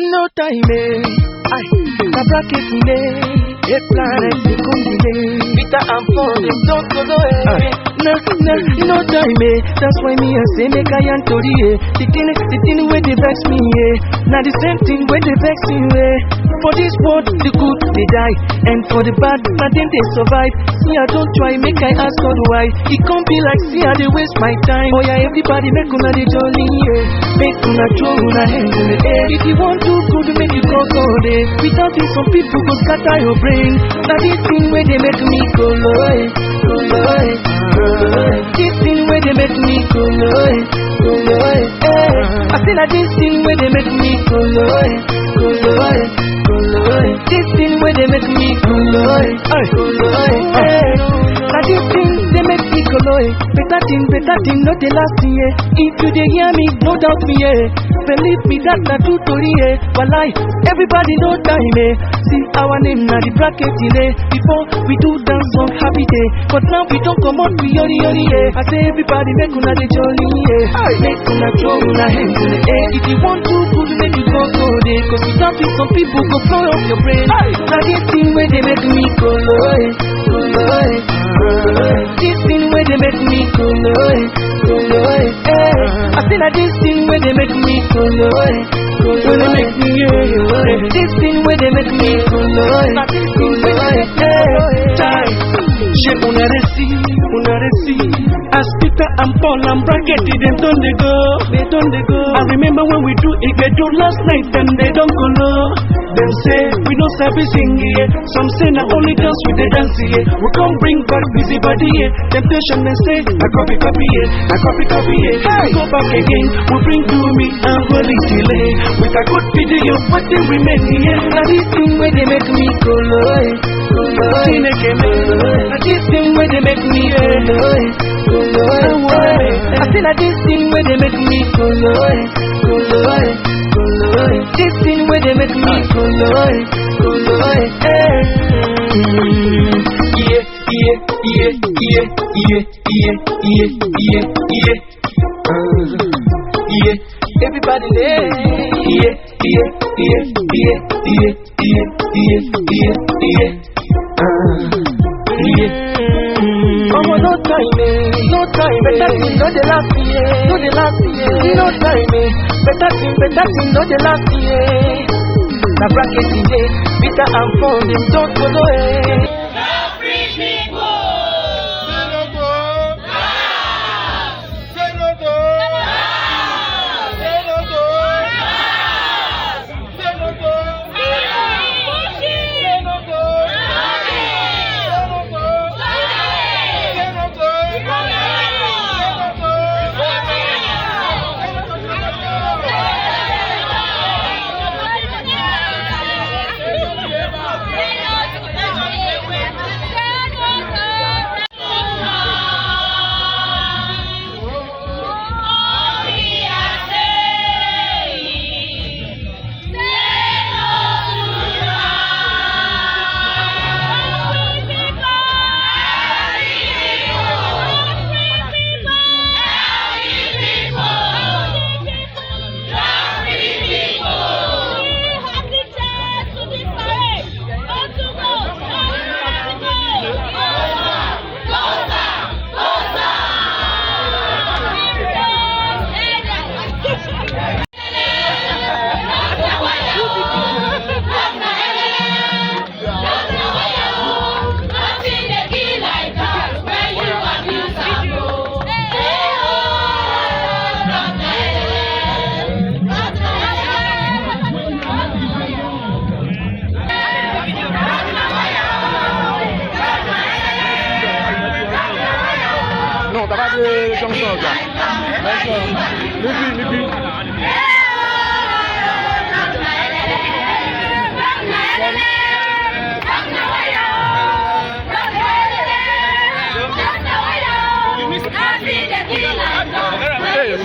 no time, the bracket a planet, they come delay. Bitter and fun, they don't go away. No time, that's why me I say make I and Tori. The thing where they vex me, now the same thing where they vex me, For this world, the good they die, and for the bad, nothing they survive. See, I don't try, make I ask God why. It can't be like, see, I they waste my time. Oh yeah, everybody make una the jolly, Make una throw una hands in the air. If you want to good, make you go there. Without it, some people go scatter your brain. Now this thing where they make me go low, This thing where they make me go low, I feel like this thing where they make me go low, This thing where they make me go low, Now this thing they make me go low. Better thing, not the last year. If you dey hear me, no doubt me, Believe me that na true story, Walai, everybody know time, See our name na the bracket, Before we do dance on happy day, but now we don't come out, we yori, I say everybody make una the jolly, Make una throw una hands in the air. If you want to good, make you go there. Cause without it, some people go blow off your brain. Now this thing where they make me go low, This thing where they make me go low, I feel like this thing where they make me go low, When they make me, This thing where they make me go low, This thing where they make me go low, Shape una see. As Peter and Paul and Bracket, them don't they go. I remember when we do it, they do last night, then they don't go low. Them say we no service sing here. Some say na only dance with the dance here. We can't bring back busybody here. Temptation they say I copy here. We go back again. We bring to me and holy delay. With a good video, but they remain here. Now this thing where they make me go low. Now this thing where they make me go low. I feel like this thing where they make me go low. This thing where they make me go low. Everybody no time, better thing, not the last year, no time, better thing, not the last year. The bracket in there, bitter and fun, them don't go away.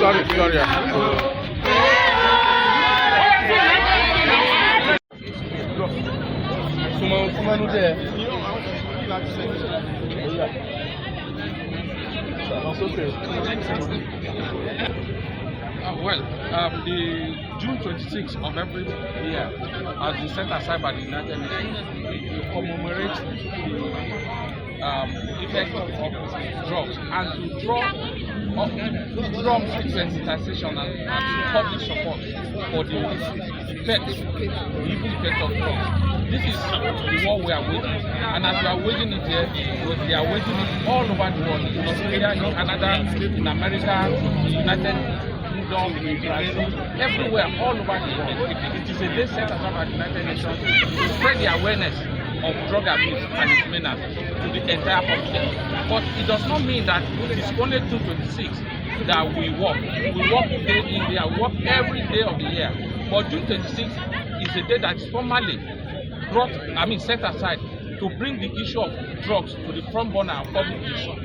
Sorry. Comment nous dire? Well, the June 26th of every year has been set aside by the United Nations to commemorate the effect of drugs and to draw drums to sensitization and public support for the evil effect of drugs. This is the war we are waging, and as we are waging it here, we are waging it all over the world, in Australia, in Canada, in America, in the United Kingdom, in Brazil, everywhere, all over the world. It is a day set aside by the United Nations to spread the awareness of drug abuse and its menace to the entire population. But it does not mean that it is only 226 that we work. We work day in, day out, work every day of the year. But June 26th is a day that is formally set aside to bring the issue of drugs to the front burner of public discourse.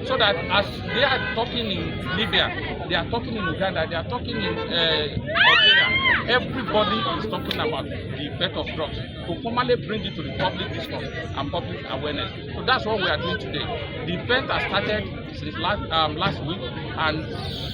So that as they are talking in Libya, they are talking in Uganda, they are talking in Nigeria, everybody is talking about the effect of drugs, to formally bring it to the public discourse and public awareness. So that's what we are doing today. The event has started since last week and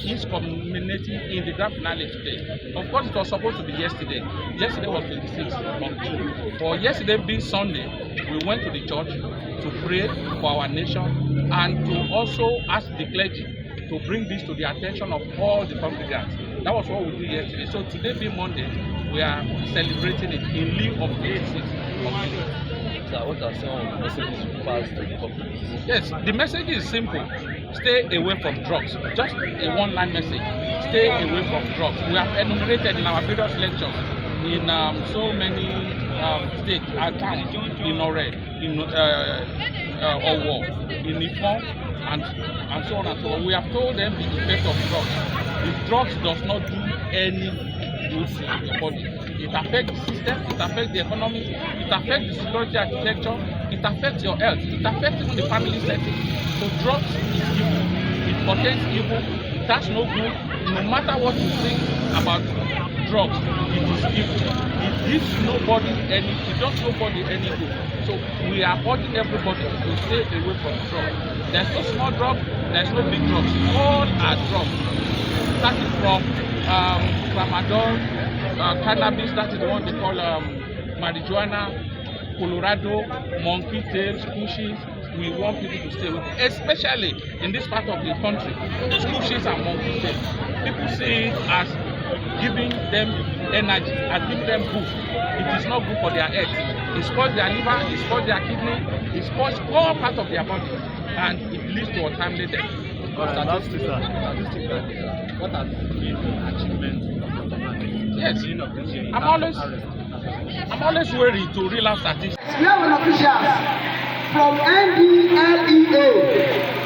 is culminating in the grand finale today. Of course, it was supposed to be yesterday. Yesterday was 26th of June. For yesterday being Sunday, we went to the church to pray for our nation and to also ask the clergy to bring this to the attention of all the congregants. That was what we did yesterday. So today being Monday, we are celebrating it in lieu of the 8th of June. What are some of the messages you pass to the public? Yes, the message is simple. Stay away from drugs. Just a one-line message. Stay away from drugs. We have enumerated in our various lectures in so many states and towns, in Ore, in Owo, in Ifon, and so on and so on. We have told them the effect of drugs. The drugs does not do any good to your body. It affects the system, it affects the economy, it affects the security architecture, it affects your health, it affects even the family setting. So drugs is evil, it contains evil, it has no good. No matter what you think about drugs, it is evil. It gives nobody any, it does nobody any good. So we are urging everybody to stay away from drugs. There's no small drugs, there's no big drugs. All are drugs. Starting from tramadol, cannabis, that is the one they call marijuana, Colorado, monkey tails, pushes. We want people to stay away, especially in this part of the country. Pushes and monkey tails. People see it as giving them energy, as giving them boost. It is not good for their health. It spoils their liver, it spoils their kidney, it spoils all parts of their body, and it leads to untimely death. What has been the achievement of the man? Yes, I'm always worried to reel out statistics. We have an official from NDLEA.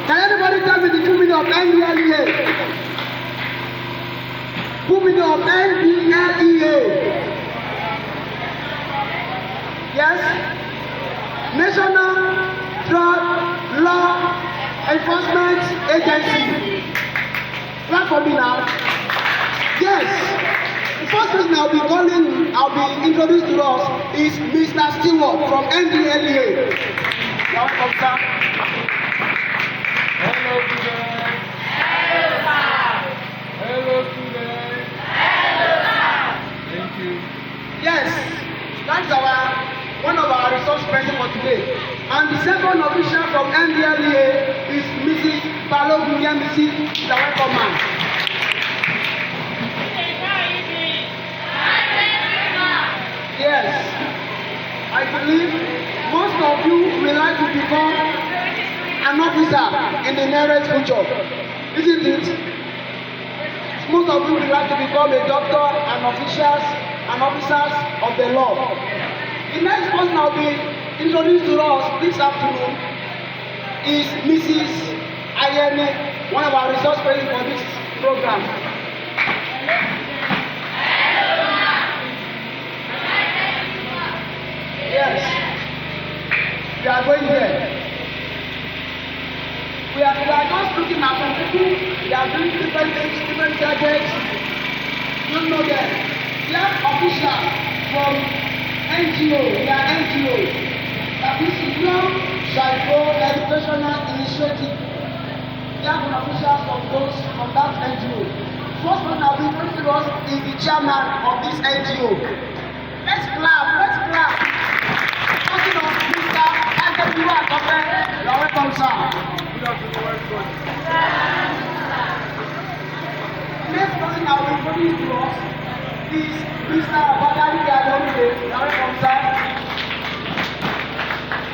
Can anybody tell me the full meaning of NDLEA? Full meaning of NDLEA? Yes? National Drug Law Enforcement Agency. Clap for me now. Yes. The first person I'll be introduced to us is Mr. Stewart from NDLEA. Welcome, sir. Hello, students. Hello, students. Thank you. Yes, that's one of our resource persons for today. And the second official from NDLEA is Mrs. Balogun Yemisi, the welcome man. Yes, I believe most of you will like to become an officer in the nearest future, isn't it? Most of you will like to become a doctor and officers of the law. The next person I'll be introduced to us this afternoon is Mrs. Ayene, one of our resource persons for this program. Yes, we are going there. We are just looking at some people. They are doing different things, different subjects. You don't know them. We have officials from NGO. We are NGO. That is Young Shaipo Educational Initiative. We have officials from that NGO. first person that will be introduced to us is the chairman of this NGO. Let's clap, let's clap. Talking of Mr. Adebiwa Atope, you are welcome, sir. The next person that will be introduced to us is Mr. Badari Adonide, you are welcome, sir.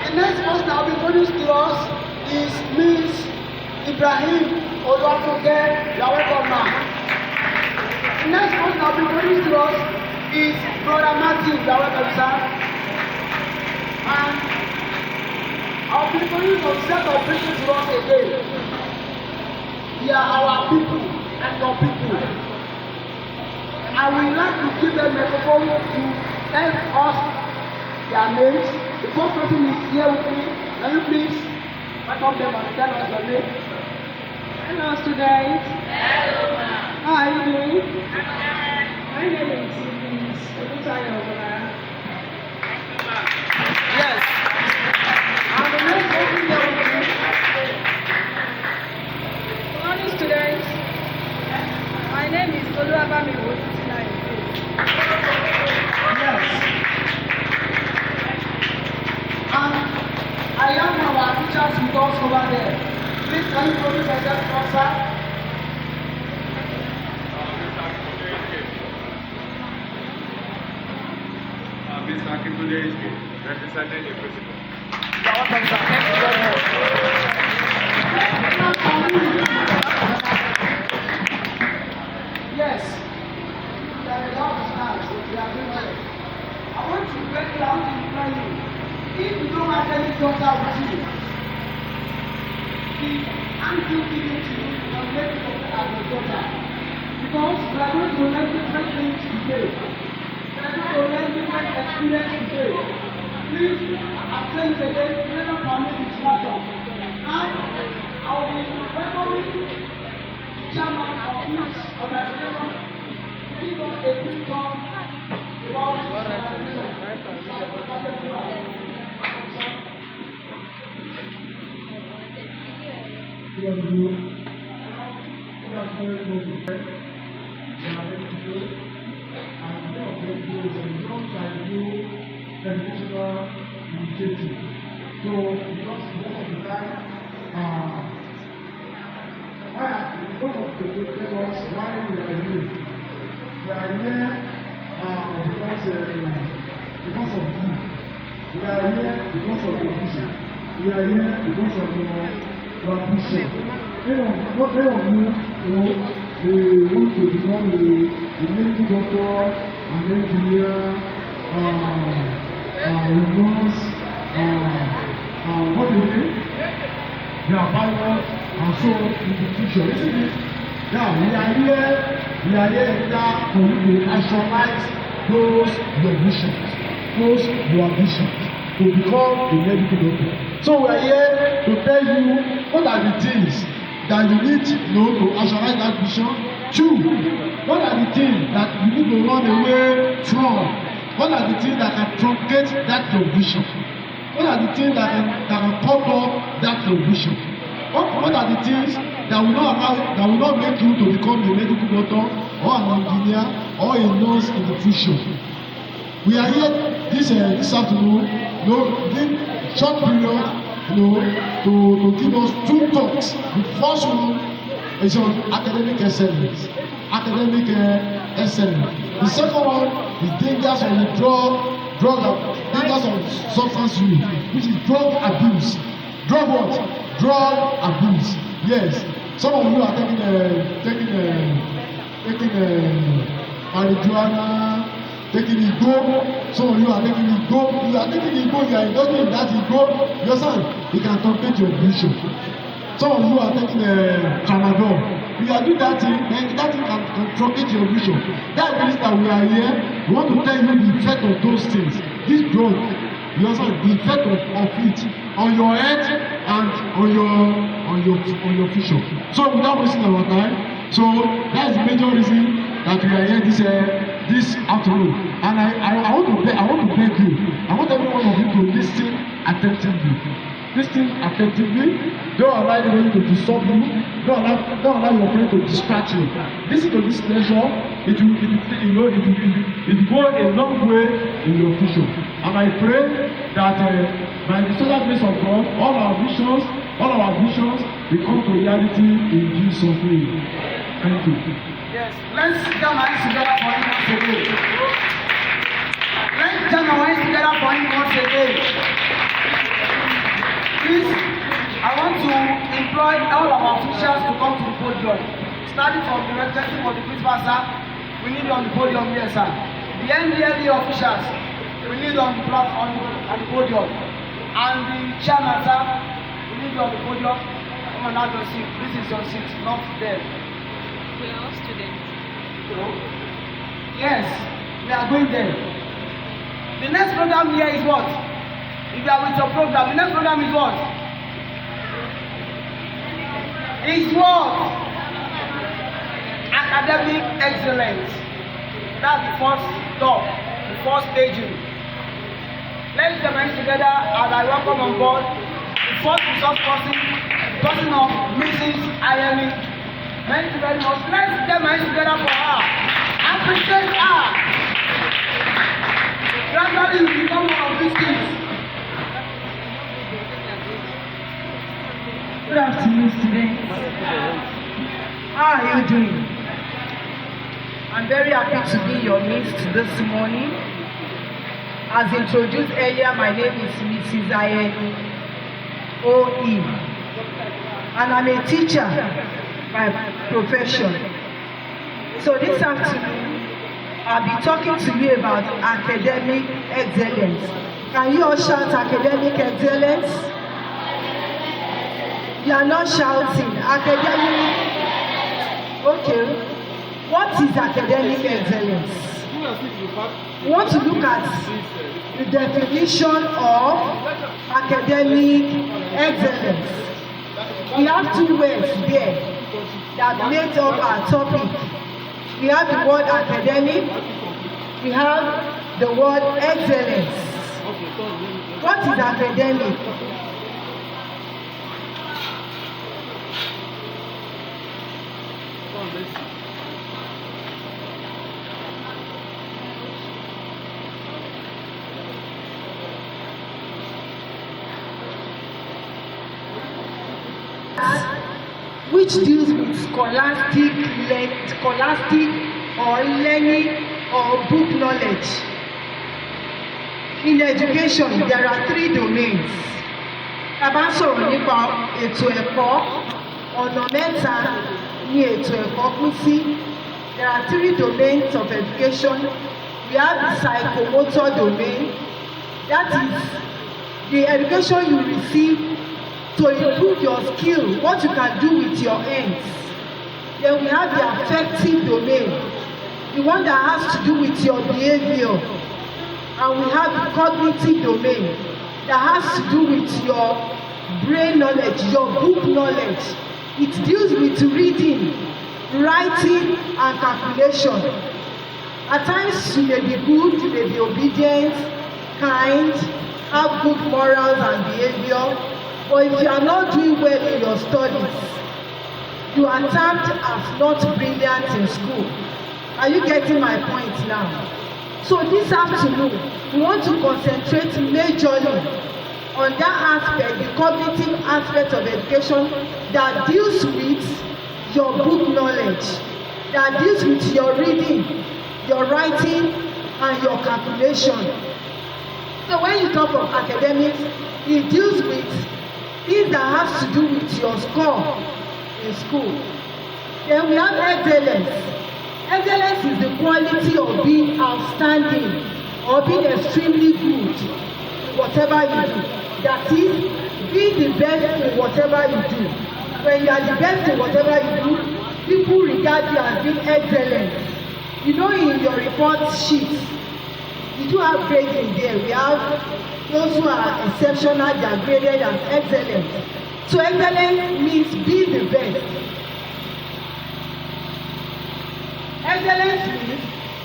The next person that will be introduced to us is Ms. Ibrahim Oluwatoke, you are welcome, ma'am. The next person that will be introduced to us is Brother Matthew, you are welcome, sir. And I'll be introducing some set of people to us again. They are our people and your people. I would like to give them a microphone to tell us their names. The first person is here with me. Can you please welcome them and tell us your name? Hello, students. Hello, ma'am. How are you doing? My name is Ms. Olutayo Ogunara. Yes. And the next person here with me. Good morning, students. My name is Oluwabami Olutilayo. Yes. And I am our teachers with us over there. Please can you introduce yourself to us, sir? Mr. Akintunde is representing the principal. You are welcome, sir. Thank you very much. Yes. There are a lot of stars. We are doing well. I want to break down to tell you. If you don't have any daughter with you, the uncle giving to you, you can make it as your daughter. Because we are going to learn different things today. We are going to learn different experiences today. Please, I tell you again, never permit distraction. Now, I will be welcoming the chairman of this organization to give us a quick talk about this organization. Educational initiative. So, because most of the time, one of the papers, why we are here, we are here because of you. We are here because of your vision. We are here because of your ambition. Not many of you, they want to become a medical doctor, an engineer, nurse, what do you mean? They are pilots and so on in the future. Isn't it? Now we are here for you to actualize those your visions, those your ambitions to become a medical doctor. So we are here to tell you what are the things that you need to know to actualize that vision. Two, what are the things that you need to run away from? What are the things that can truncate that your vision? What are the things that can cut off that your vision? What are the things that will not make you to become a medical doctor or an engineer or a nurse in the future? We are here this afternoon, in short period, to give us two talks. The first one is on academic excellence. The second one is dangers of the dangers of substance use, which is drug abuse. Drug what? Drug abuse. Yes. Some of you are taking marijuana, taking igbo. Some of you are taking igbo. You are taking igbo. You are indulging in that igbo. Your son, he can truncate your vision. Some of you are taking tramadol. If you are doing that thing, then that thing can truncate your vision. That means that we are here. We want to tell you the effect of those things. This drug, you understand, the effect of it on your head and on your vision. So without wasting our time, so that's the major reason that we are here this afternoon. And I want to beg you. I want every one of you to listen attentively. listen attentively. Don't allow anybody to disturb you. Don't allow your friend to distract you. Listen to this lecture. It will go a long way in your future. And I pray that by the special grace of God, all our visions will come to reality in Jesus' name. Thank you. Yes, let's jam our hands together for him once again. Let's jam our hands together for him once again. Please, I want to employ all of our officials to come to the podium. Starting from the representative of the principal, sir, we need you on the podium here, sir. The NDLE officials, we need you on the platform, on the podium. And the chairman, sir, we need you on the podium. Come on, have your seat. This is your seat, not there. We are all students. Yes, we are going there. The next program here is what? If you are with your program, the next program is what? Is what? Academic excellence. That's the first stop, the first staging. Let's get hands together as I welcome on board the first resource person of Mrs. Ayemi. Thank you very much. Let's get hands together for her. Appreciate her. Gradually you become one of these things. Good afternoon, students. How are you doing? I'm very happy to be in your midst this morning. As introduced earlier, my name is Mrs. Ayemi O.E. and I'm a teacher by profession. So this afternoon, I'll be talking to you about academic excellence. Can you all shout academic excellence? You are not shouting. Academic. Okay. What is academic excellence? We want to look at the definition of academic excellence. We have two words there that make up our topic. We have the word academic. We have the word excellence. What is academic? Which deals with scholastic or learning or book knowledge. In education, there are three domains. Bàbá sọ̀rọ̀ nípa ètò ẹ̀kọ́, ọ̀nà mẹ́ta ní ètò ẹ̀kọ́ pín sí. There are three domains of education. We have the psychomotor domain. That is the education you receive to improve your skill, what you can do with your hands. Then we have the affective domain, the one that has to do with your behavior. And we have the cognitive domain that has to do with your brain knowledge, your book knowledge. It deals with reading, writing, and calculation. At times you may be good, you may be obedient, kind, have good morals and behavior. But if you are not doing well in your studies, you are termed as not brilliant in school. Are you getting my point now? So this afternoon, we want to concentrate majorly on that aspect, the cognitive aspect of education that deals with your book knowledge, that deals with your reading, your writing, and your calculation. So when you talk of academics, it deals with things that has to do with your score in school. Then we have excellence. Excellence is the quality of being outstanding or being extremely good in whatever you do. That is, being the best in whatever you do. When you are the best in whatever you do, people regard you as being excellent. You know, in your report sheet, you do have grades in there. We have those who are exceptional, they are graded as excellent. So excellence means being the best. Excellence means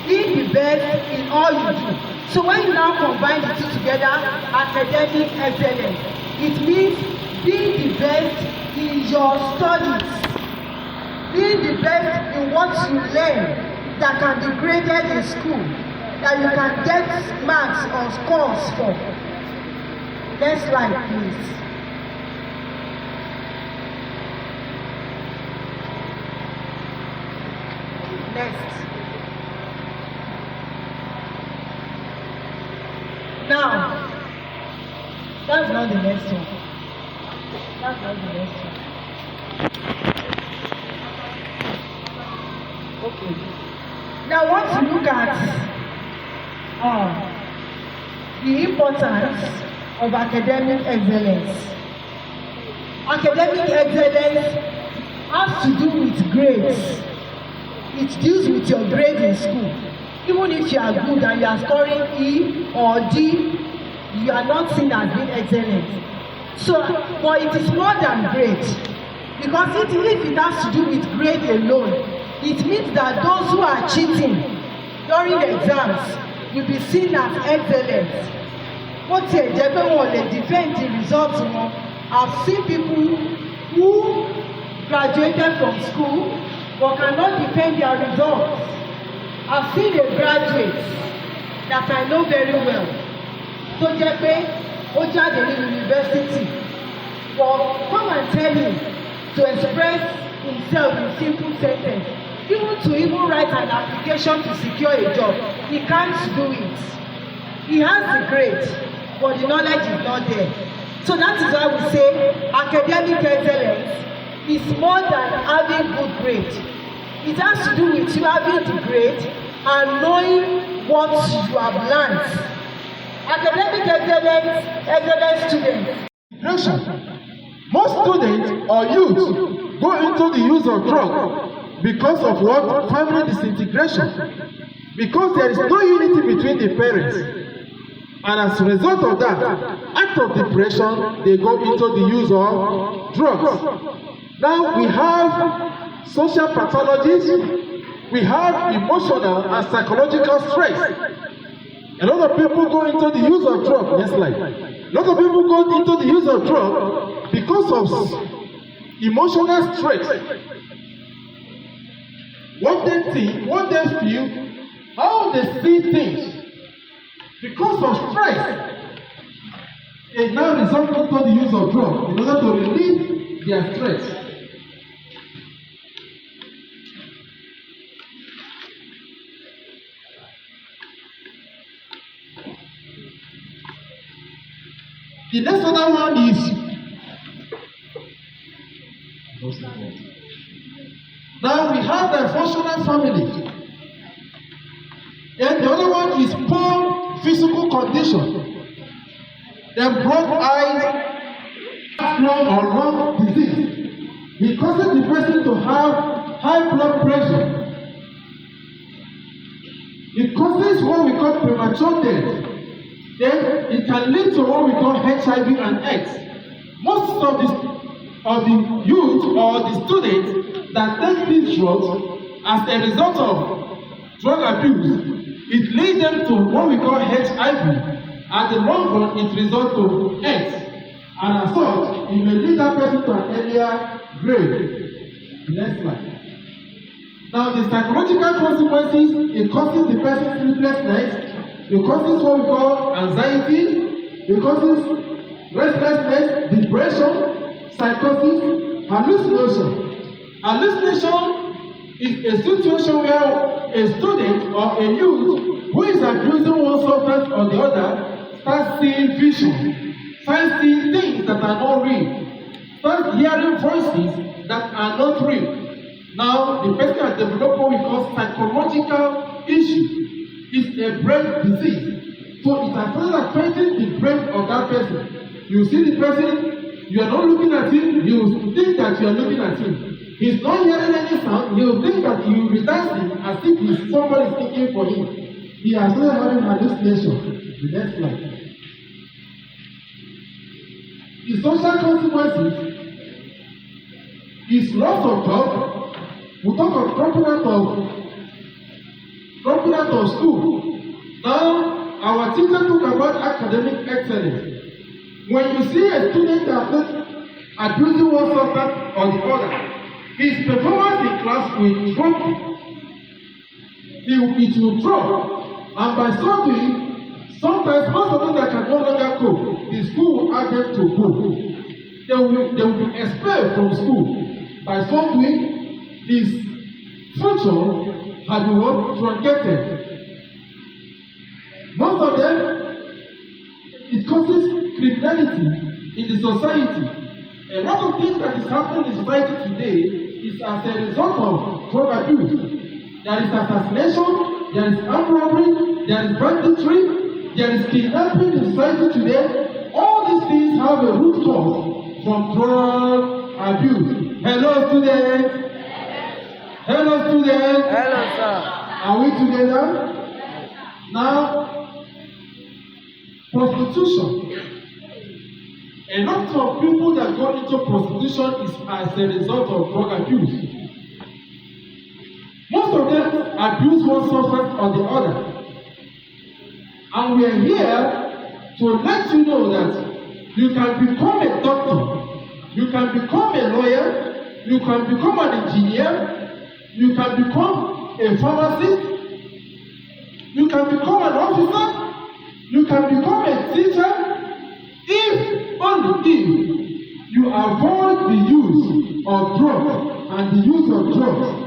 being the best in all you do. So when you now combine the two together, academic excellence, it means being the best in your studies, being the best in what you learn that can be graded in school, that you can get marks or scores for. Next slide, please. Next. Now, that's not the next one. That's not the next one. Okay. Now, I want to look at the importance of academic excellence. Academic excellence has to do with grades. It deals with your grade in school. Even if you are good and you are scoring E or D, you are not seen as being excellent. So, but it is more than grade. Because if it has to do with grade alone, it means that those who are cheating during the exams will be seen as excellent. What ti ẹ̀ jẹ́ pé wọn ò lè defend the results wọn. I've seen people who graduated from school but cannot defend their results. I've seen a graduate that I know very well tó jẹ́ pé ó jáde ní university but come and tell him to express himself in simple sentence, even write an application to secure a job, he can't do it. He has the grade but the knowledge is not there. So that is why we say academic excellence is more than having good grade. It has to do with you having the grade and knowing what you have learned. Academic excellence students. Most students or youth go into the use of drugs because of what? Family disintegration. Because there is no unity between the parents. And as a result of that, out of depression, they go into the use of drugs. Now we have social pathologies, we have emotional and psychological stress. A lot of people go into the use of drugs. Next slide. A lot of people go into the use of drugs because of emotional stress. What they think, what they feel, how they see things. Because of stress, they now resort into the use of drugs in order to relieve their stress. The next other one is now we have the functional family. And the other one is poor physical condition. Then broke eyes, long or lung disease. It causes the person to have high blood pressure. It causes what we call premature death. Then it can lead to what we call HIV and AIDS. Most of the youth or the students that take these drugs as a result of drug abuse, it leads them to what we call HIV. At the long run, it results to AIDS. And as such, it may lead that person to an earlier grave. Next slide. Now, the psychological consequences, it causes the person sleeplessness, it causes what we call anxiety, it causes restlessness, depression, psychosis, hallucination. Hallucination is a situation where a student or a youth who is abusing one substance or the other starts seeing visions, starts seeing things that are not real, starts hearing voices that are not real. Now, the person has developed what we call psychological issue. It's a brain disease. So it has started affecting the brain of that person. You see the person, you are not looking at him, you think that you are looking at him. He's not hearing any sound, you think that you will be dancing as if somebody is thinking for him. He has started having hallucination. The next slide. The social consequences is loss of job. We talk of dropping dominant of school. Now, our teacher talk about academic excellence. When you see a student that is abusing one subject or the other, his performance in class will drop. It will drop. And by so doing, sometimes most of them that can no longer cope, the school will ask them to go. They will be expelled from school. By so doing, his future has been truncated. Most of them, it causes criminality in the society. A lot of things that is happening in society today is as a result of drug abuse. There is assassination, there is armed robbery, there is banditry, there is kidnapping in society today. All these things have a root cause from drug abuse. Hello, students. Hello, students. Hello, sir. Are we together? Now, prostitution. A lot of people that go into prostitution is as a result of drug abuse. Most of them abuse one substance or the other. And we are here to let you know that you can become a doctor, you can become a lawyer, you can become an engineer, you can become a pharmacist, you can become an officer, you can become a teacher, if only if you avoid the use of drugs and the use of drugs.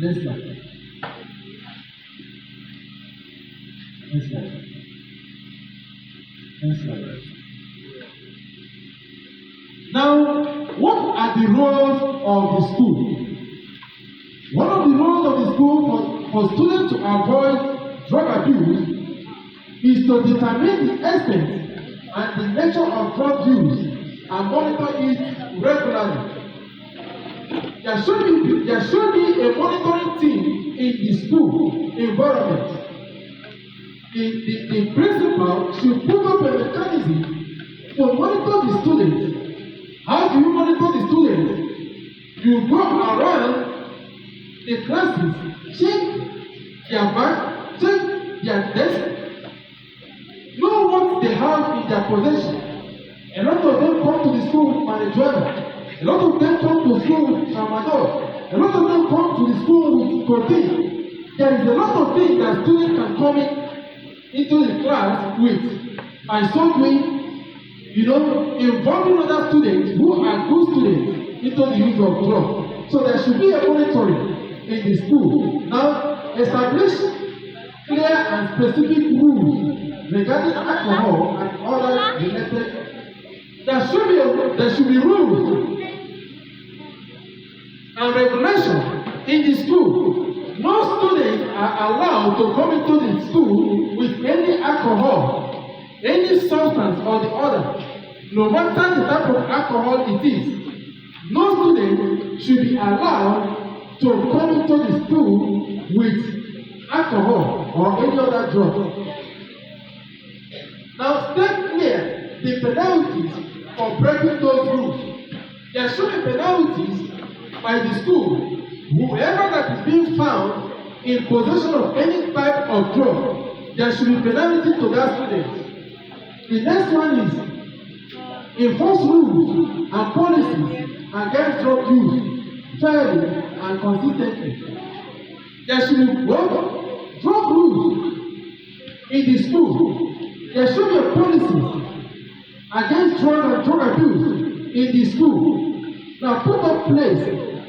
Next slide. Next slide. Next slide. Now, what are the roles of the school? One of the roles of the school for students to avoid drug abuse is to determine the extent and the nature of drug use and monitor it regularly. There should be a monitoring team in the school environment. The principal should put up a mechanism to monitor the students. How do you monitor the students? You go around the classes, check their bag, check their desk, know what they have in their possession. A lot of them come to the school with marijuana. A lot of them come to school with tramadol. A lot of them come to the school with cocaine. There is a lot of things that students can come into the class with. By so doing, involving other students who are good students into the use of drugs. So there should be a monitoring in the school. Now, establish clear and specific rules regarding alcohol and other related. There should be rules and regulation in the school. No students are allowed to come into the school with any alcohol, any substance or the other, no matter the type of alcohol it is. No student should be allowed to come into the school with alcohol or any other drug. Now, stay clear the penalties for breaking those rules. There should be penalties by the school. Whoever that is being found in possession of any type of drug, there should be penalty to that student. The next one is enforce rules and policies against drug use fairly and consistently. There should be drug rules in the school. There should be a policy against drug and drug abuse in the school. Now put in place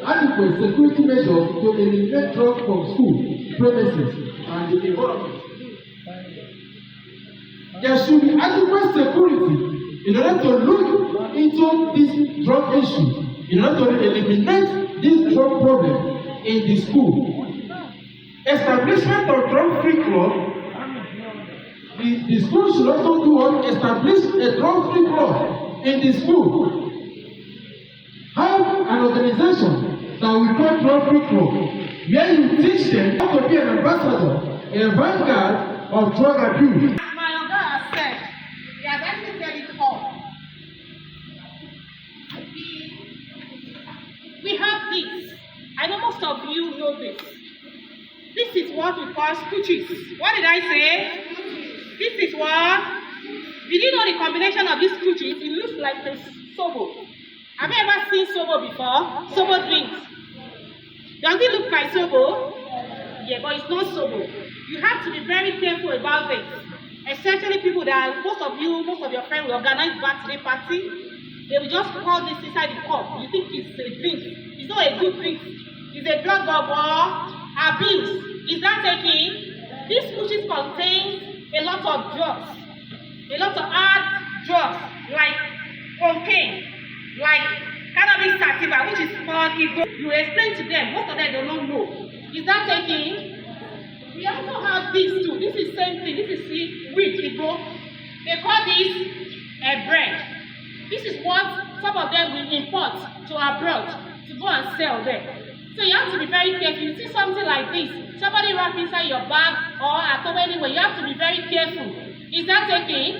adequate security measures to eliminate drugs from school premises and the environment. There should be adequate security in order to look into this drug issue, in order to eliminate this drug problem in the school. Establishment of drug-free club. The school should also do what? Establish a drug-free club in the school. Have an organization that we call drug-free club, where you teach them how to be an ambassador, a vanguard of drug abuse. As my Oga has said, he has actually said it all. We have this. I know most of you know this. This is what called scooches. What did I say? This is what? Did you know the combination of these scooches? It looks like a sobo. Have you ever seen sobo before? Sobo drinks. Does it look like sobo? Yeah, but it's not sobo. You have to be very careful about this. Especially people that, most of your friends will organize birthday party. They will just pour this inside the cup. You think it's a drink. It's not a good drink. It's a drug of abuse. Is that taking? These scooches contain a lot of drugs. A lot of hard drugs like cocaine, like cannabis sativa, which is called ego. You explain to them, most of them do not know. Is that taking? We also have this too. This is same thing. This is wheat ego. They call this a bread. This is what some of them will import to abroad to go and sell there. So you have to be very careful. You see something like this, somebody wrap inside your bag or at home anywhere, you have to be very careful. Is that taking?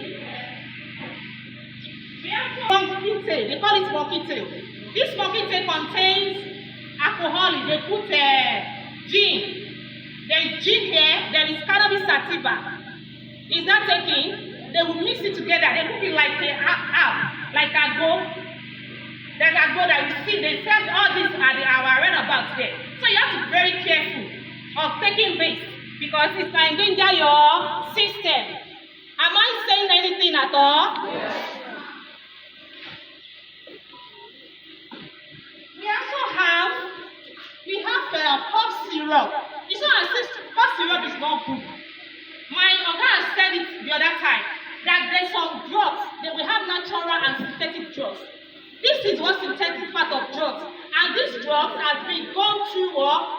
We have monkey tail. They call it monkey tail. This monkey tail contains alcohol. They put gin. There is gin here. There is cannabis sativa. Is that taking? They will mix it together. They look it like like agbo. There's agbo that you see. They sell all this at our runabout there. So you have to be very careful of taking this because it can endanger your system. Am I saying anything at all? Yes. We also have cough syrup. It's not as if cough syrup is not good. My oga has said it the other time that there's some drugs that we have natural and synthetic drugs. This is what synthetic part of drugs, and these drugs have been gone through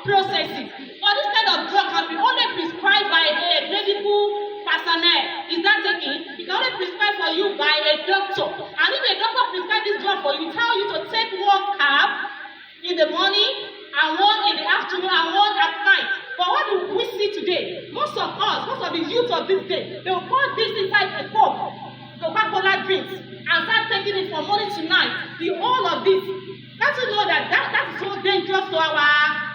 processes. But this kind of drug can be only prescribed by a medical personnel. Is that taking? It can only prescribed for you by a doctor. And if a doctor prescribes this drug for you, tell you to take one cap in the morning and one in the afternoon and one at night. But what do we see today? Most of the youth of this day, they will pour this inside a cup, Coca-Cola drinks, and start taking it from morning to night. The whole of this. Don't you know that is so dangerous to our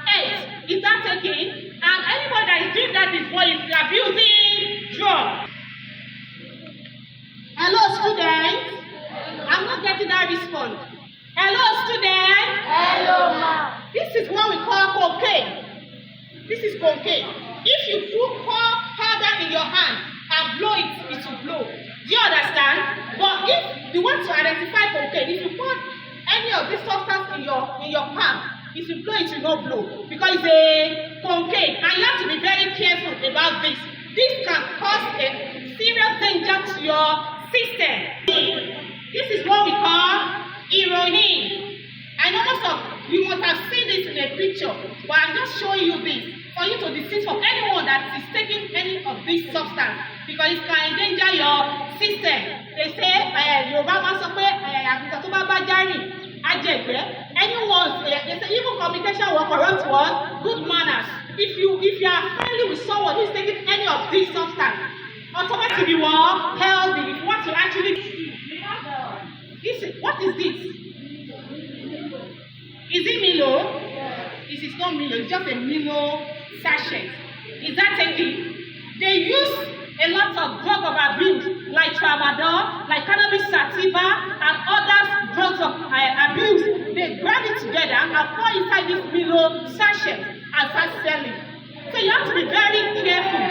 health? Is that taking? And anybody that is doing that is what is abusing drugs. Hello, students. I'm not getting that response. Hello, students. Hello, ma'am. This is what we call cocaine. This is cocaine. If you pour powder in your hand and blow it, it will blow. Do you understand? But if you want to identify cocaine, if you put any of this substance in your palm, if you blow it will not blow because it's a cocaine, and you have to be very careful about this. This can cause a serious danger to your system. This is what we call heroin. I know most of you must have seen this in a picture, but I'm just showing you this for you to desist from anyone that is taking any of this substance because it can endanger your system. They say anyone, they say even communication will corrupt what? Good manners. If you are friendly with someone who is taking any of these substance, automatically you are healthy. If you want to actually what is this? Is it Milo? This is not Milo, it's just a Milo sachet. Is that taking? They use a lot of drug of abuse like tramadol, like cannabis sativa, and other drugs of abuse. They grab it together and pour inside this Milo sachet and start selling. So you have to be very careful.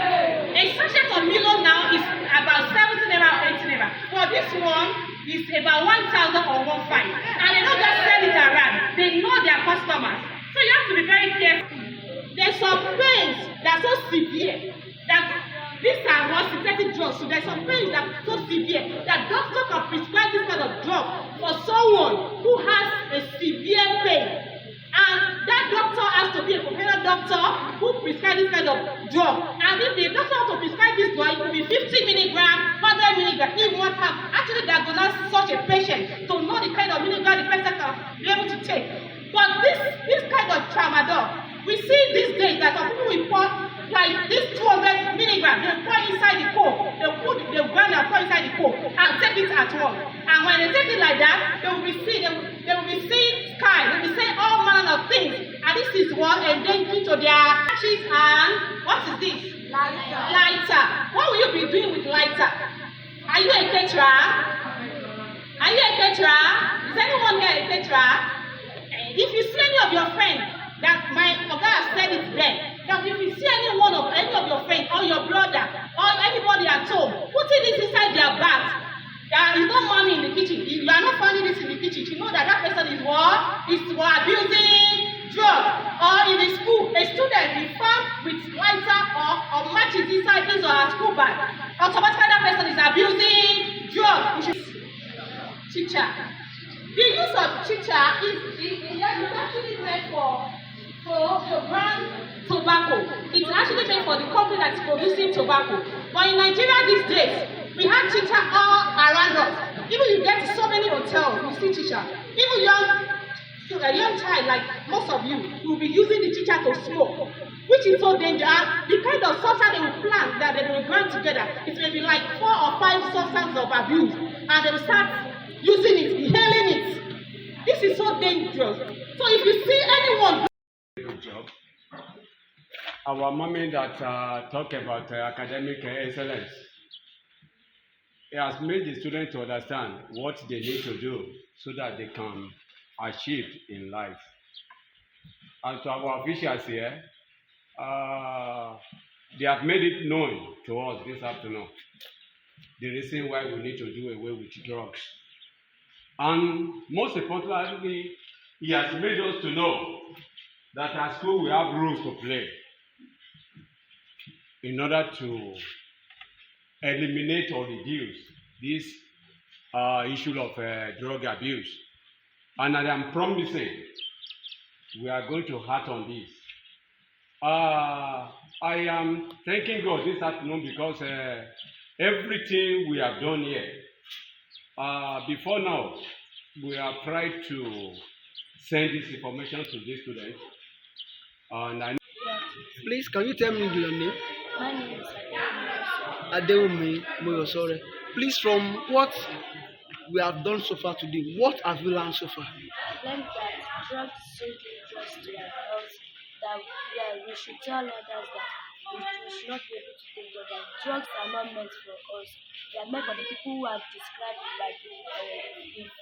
A sachet of Milo now is about 17 naira or 18 naira. But this one is about 1,000 or 1,500. And they don't just sell it around. They know their customers. So you have to be very careful. There's some pains that are so severe that these are not synthetic drugs. So there's some pains that are so severe that doctor can prescribe this kind of drug for someone who has a severe pain. And that doctor has to be a professional doctor who prescribes this kind of drug. And if the doctor wants to prescribe this drug, it could be 50 milligrams, 100 milligrams, even one time. Actually diagnose such a patient to know the kind of milligram the person can be able to take. But this kind of tramadol, we see these days that some people will pour like this 200 milligrams, they pour inside the coke, they grind and pour inside the coke and take it at once. And when they take it like that, they will be seeing sky, they will be saying all manner of things. And this is what endangering to their ashes and what is this? Lighter. What will you be doing with lighter? Are you a caterer? Are you a caterer? Is anyone here a caterer? If you see any of your friends, that my Oga has said it there, that if you see any of your friends or your brother or anybody at home putting this inside their bag, there is no money in the kitchen. If you are not finding this in the kitchen, you know that that person is what? Is abusing drugs. Or in the school, a student is found with lighter or matches inside his or her school bag. Automatically that person is abusing drugs. Chicha. The use of chicha is actually meant for brand tobacco. It's actually meant for the company that's producing tobacco. But in Nigeria these days, we have chicha all around us. Even you get to so many hotels, you see chicha. Even a young child like most of you will be using the chicha to smoke, which is so dangerous. The kind of substance they will plant that they will burn together, it may be like 4 or 5 substances of abuse, and they will start using it, inhaling it. This is so dangerous. So if you see anyone good job. Our mommy that talk about academic excellence, it has made the students to understand what they need to do so that they can achieve in life. And to our officials here, they have made it known to us this afternoon the reason why we need to do away with drugs. And most importantly, he has made us to know that at school we have rules to play in order to eliminate or reduce this issue of drug abuse. And I am promising we are going to act on this. I am thanking God this afternoon because everything we have done here, before now, we have tried to send this information to these students. And Please, can you tell me your name? My name is Adewumi Moyosore. Please, from what we have done so far today, what have you learned so far? I've learned that drugs is so dangerous to our health that we should tell others that we should not be able to take drugs. That drugs are not meant for us. They are meant for the people who are described by the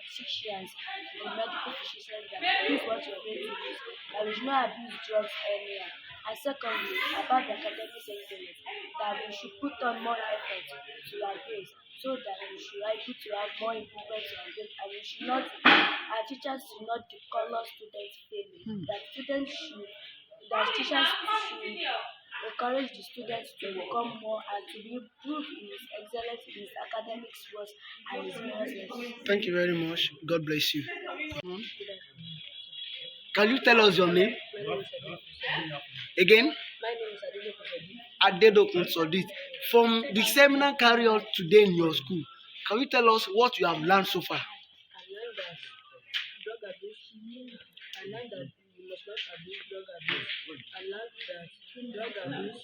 physicians, the medical physicians, that this is what you are going to use. That we should not abuse drugs anyhow. And secondly, about the academic excellence, that we should put on more effort to our grades so that we should be able to have more improvements in our grades, and we should not, our teachers should not discourage students failing. That teachers should encourage the students to become more and to be improved in his excellence in his academics work and his business. Thank you very much. God bless you. Can you tell us your name? Again? My name is Adedokun Sodit. From the seminar carried out today in your school, can you tell us what you have learned so far? I learned that drug abuse, I learned that we must not abuse drug abuse. I learned that drug abuse,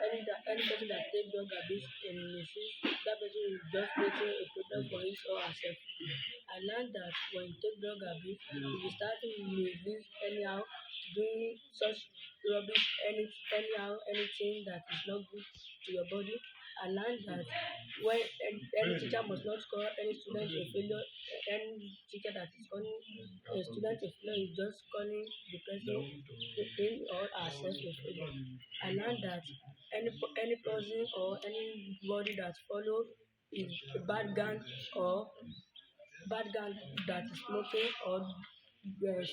any person that takes drug abuse and misuse, that person is just creating a problem for his or herself. I learned that when you take drug abuse, if you start to misuse anyhow, doing such rubbish, anyhow, anything that is not good to your body. I learned that when any teacher must not call any student a failure. Any teacher that is calling a student a failure is just calling the person or herself a failure. I learned that any person or anybody that follows is a bad gang that is smoking or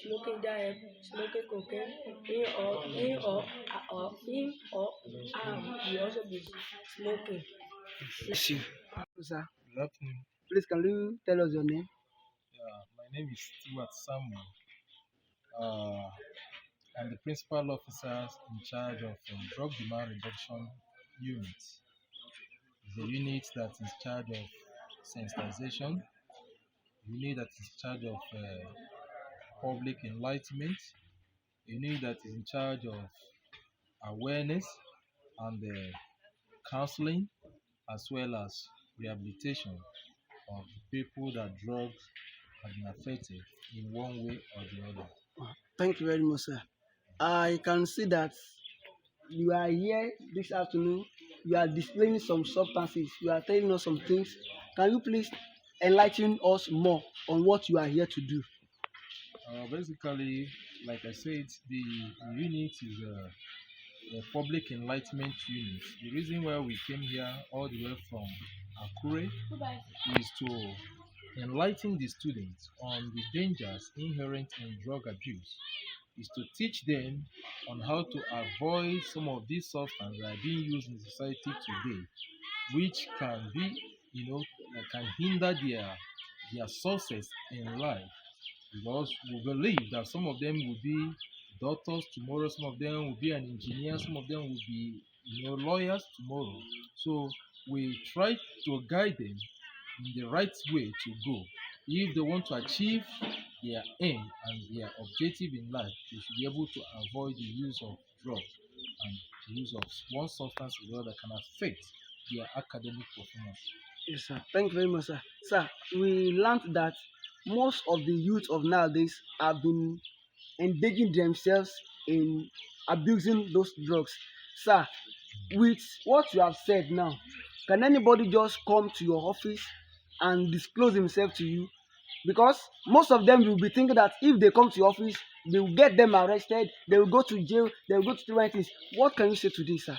smoking diet, smoking cocaine, he will also be smoking. Bless you. Sir, Good afternoon. please, can you tell us your name? My name is Stewart Samuel. I'm the principal officer in charge of drug demand reduction unit. It's a unit that is in charge of sensitization, a unit that is in charge of public enlightenment, a unit that is in charge of awareness and counseling, as well as rehabilitation of the people that drugs have been affected in one way or the other. Thank you very much, sir. I can see that you are here this afternoon. You are displaying some substances. You are telling us some things. Can you please enlighten us more on what you are here to do? Basically, like I said, the unit is a public enlightenment unit. The reason why we came here all the way from Akure is to enlighten the students on the dangers inherent in drug abuse, is to teach them on how to avoid some of these substances that are being used in society today, which can be, can hinder their success in life. Because we believe that some of them will be doctors tomorrow, some of them will be an engineer, some of them will be lawyers tomorrow. So we try to guide them in the right way to go. If they want to achieve their aim and their objective in life, they should be able to avoid the use of drugs and the use of one substance or the other that can affect their academic performance. Yes, sir. Thank you very much, sir. Sir, we learned that most of the youth of nowadays have been engaging themselves in abusing those drugs. Sir, with what you have said now, can anybody just come to your office and disclose himself to you? Because most of them will be thinking that if they come to your office, they will get them arrested, they will go to jail, they will go to different things. What can you say to this, sir?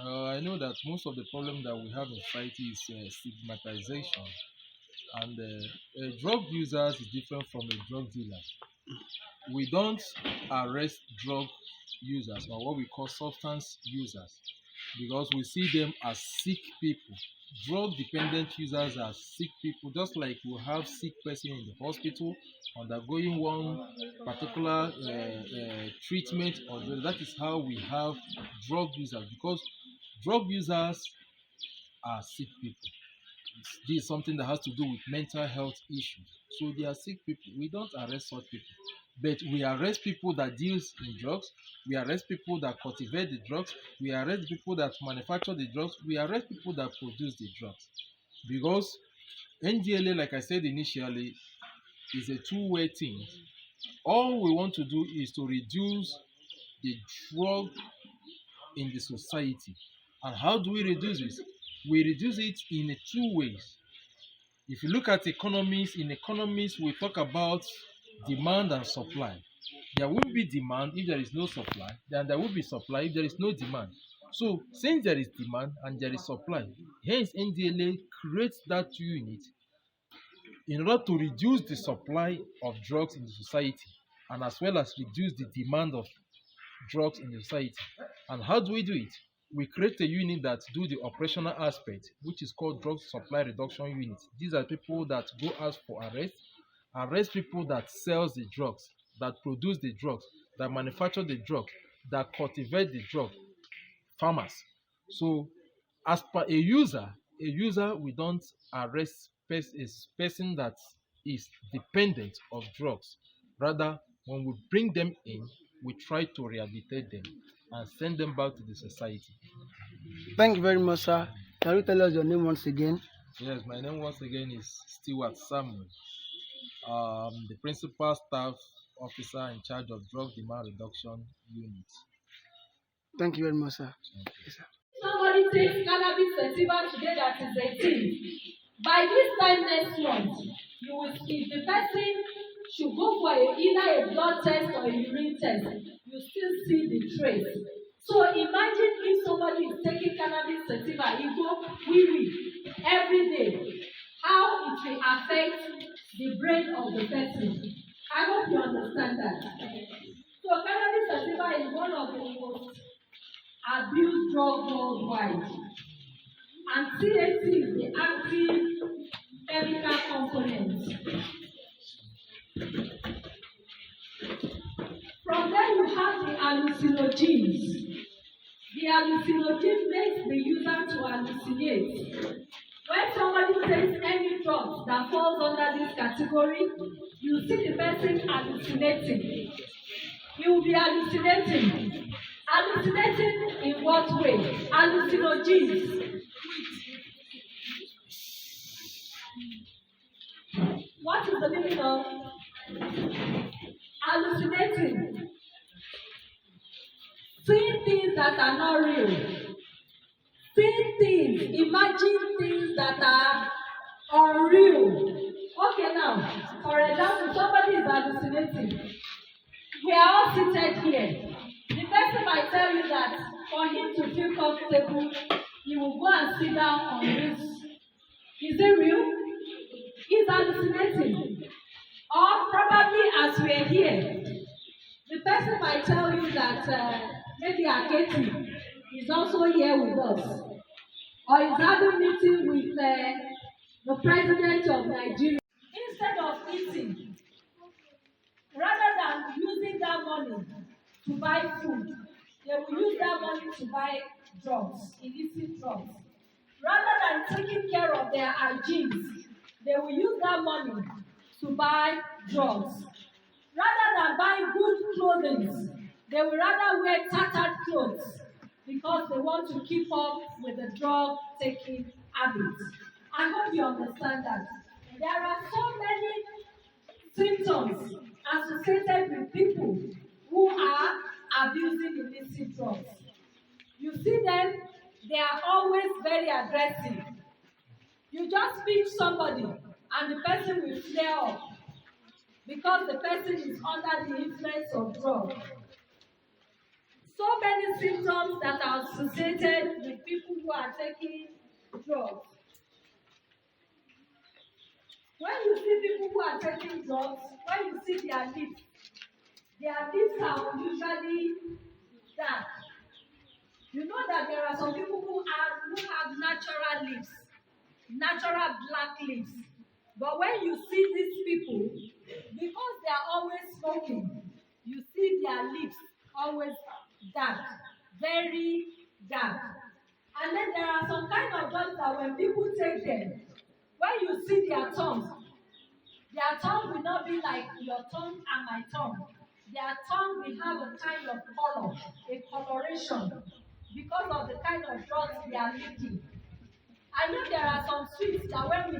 I know that most of the problem that we have in society is stigmatization. And drug users is different from a drug dealer. We don't arrest drug users or what we call substance users because we see them as sick people. Drug dependent users are sick people, just like we have sick person in the hospital undergoing one particular treatment, or that is how we have drug users, because drug users are sick people. This is something that has to do with mental health issues. So they are sick people. We don't arrest such people. But we arrest people that deals in drugs. We arrest people that cultivate the drugs. We arrest people that manufacture the drugs. We arrest people that produce the drugs. Because NDLA, like I said initially, is a two-way thing. All we want to do is to reduce the drug in the society. And how do we reduce it? We reduce it in two ways. If you look at economies, in economies we talk about demand and supply. There will be demand if there is no supply, then there will be supply if there is no demand. So since there is demand and there is supply, hence NDLA creates that unit in order to reduce the supply of drugs in the society and as well as reduce the demand of drugs in the society. And how do we do it? We create a unit that do the operational aspect, which is called drug supply reduction unit. These are people that go out for arrest people that sells the drugs, that produce the drugs, that manufacture the drug, that cultivate the drug, farmers. So as per a user, we don't arrest a person that is dependent of drugs. Rather, when we bring them in, we try to rehabilitate them and send them back to the society. Thank you very much, sir. Can you tell us your name once again? Yes, my name once again is Stewart Samuel. The principal staff officer in charge of drug demand reduction unit. Thank you very much, sir. Yes, sir. Somebody takes cannabis sativa today that is 18. By this time next month, you will see the person should go for either a blood test or a urine test. You still see the trace. So imagine if somebody is taking cannabis sativa, every day, how it will affect the brain of the person. I hope you understand that. So cannabis sativa is one of the most abused drugs worldwide. And THC is the active chemical component. From there you have the hallucinogens. The hallucinogen makes the user to hallucinate. When somebody takes any drug that falls under this category, you see the person hallucinating. He will be hallucinating. Hallucinating in what way? Hallucinogens. What is the meaning of hallucinating? Seeing things that are not real. Seeing things, imagine things that are unreal. Okay, now, for example, somebody is hallucinating. We are all seated here. The person might tell you that for him to feel comfortable, he will go and sit down on this. Is it real? He's hallucinating. Or probably as we are here, the person might tell you that maybe Aketi is also here with us. Or is having a meeting with the president of Nigeria. Instead of eating, rather than using that money to buy food, they will use that money to buy drugs, illicit drugs. Rather than taking care of their hygiene, they will use that money to buy drugs. Rather than buying good clothing, they will rather wear tattered clothes because they want to keep up with the drug taking habits. I hope you understand that. There are so many symptoms associated with people who are abusing illicit drugs. You see them, they are always very aggressive. You just pinch somebody and the person will flare up because the person is under the influence of drugs. So many symptoms that are associated with people who are taking drugs. When you see people who are taking drugs, when you see their lips are usually dark. You know that there are some people who have natural lips, natural black lips. But when you see these people, because they are always smoking, you see their lips always dark, very dark. And then there are some kind of drugs that when people take them, when you see their tongue will not be like your tongue and my tongue. Their tongue will have a kind of color, a coloration, because of the kind of drugs they are licking. I know there are some sweets that when we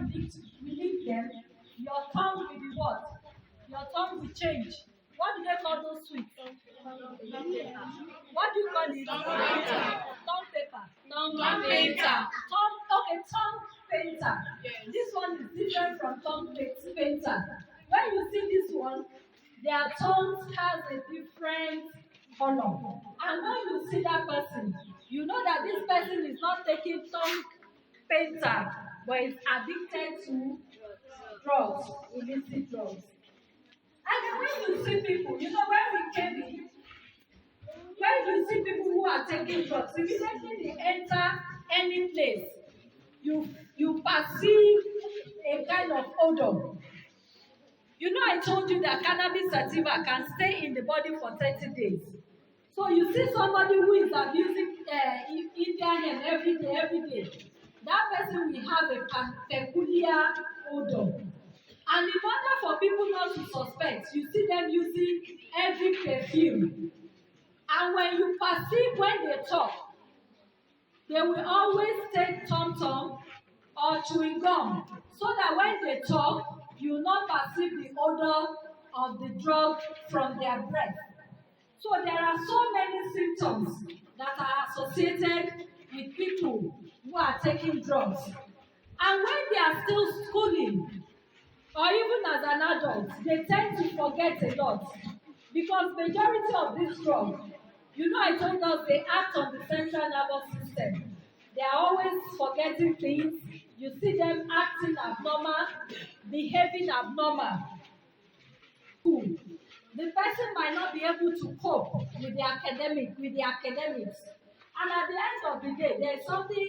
lick them, your tongue will be what? Your tongue will change. What do they call those sweets? What do you call it? Tongue paper. Tongue painter. Tongue painter. Yes. This one is different from tongue painter. When you see this one, their tongue has a different color. And when you see that person, you know that this person is not taking tongue painter, but is addicted to drugs, illicit drugs. And then when you see people, you know, when we came in, when you see people who are taking drugs, immediately they enter any place, you perceive a kind of odor. You know, I told you that cannabis sativa can stay in the body for 30 days. So you see somebody who is abusing Indian hemp every day. That person will have a peculiar odor. And in order for people not to suspect, you see them using every perfume. And when you perceive when they talk, they will always take tom-tom or chewing gum, so that when they talk, you will not perceive the odor of the drug from their breath. So there are so many symptoms that are associated with people who are taking drugs. And when they are still schooling, or even as an adult, they tend to forget a lot. Because majority of these drugs, you know, I told us they act on the central nervous system. They are always forgetting things. You see them acting abnormal, behaving abnormal. The person might not be able to cope with the academics. And at the end of the day, there's something,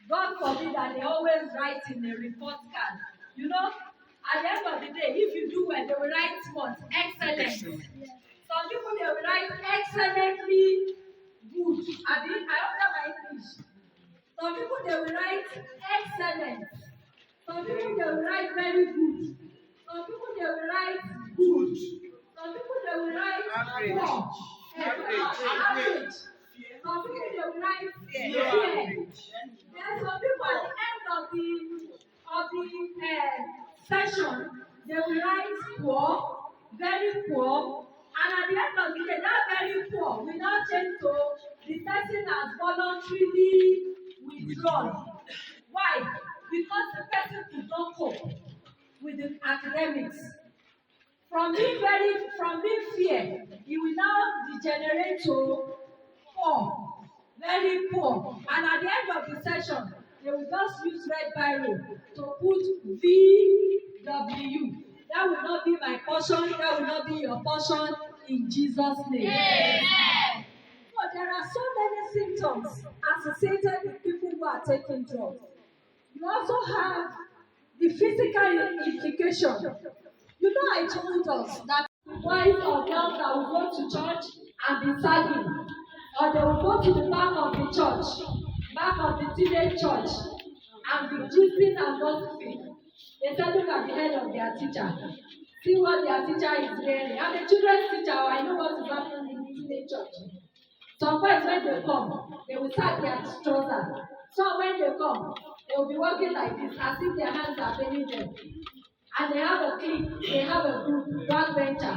God forbid, that they always write in a report card. You know, at the end of the day, if you do well, they will write what? Excellent. Some people, they will write excellently good. I hope that my English. Some people, they will write excellent. Some people, they will write very good. Some people, they will write good. Some people, they will write poor. Average. Some people, they will write fair. Then some people, at the end of the session, they will write poor, very poor, and at the end of the day, that very poor will now change to the person has voluntarily withdrawn. Why? Because the person could not cope with the academics. From being fear, he will now degenerate to poor, very poor. And at the end of the session, they will just use red biro to put VW. That will not be my portion, that will not be your portion in Jesus' name. Amen. So there are so many symptoms associated with people who are taking drugs. You also have the physical implication. You know, I told us that boys or girls that will go to church and be sagging, or they will go to the back of the church, back of the teenage church, and be gisting and gossiping. They say, look at the head of their teacher. See what their teacher is wearing. I'm a children's teacher, I know what is happening in the teenage church. Some boys, when they come, they will sag their trousers. So when they come, they will be walking like this, as if their hands are paining them. And they have a clique, they have a group, backbencher.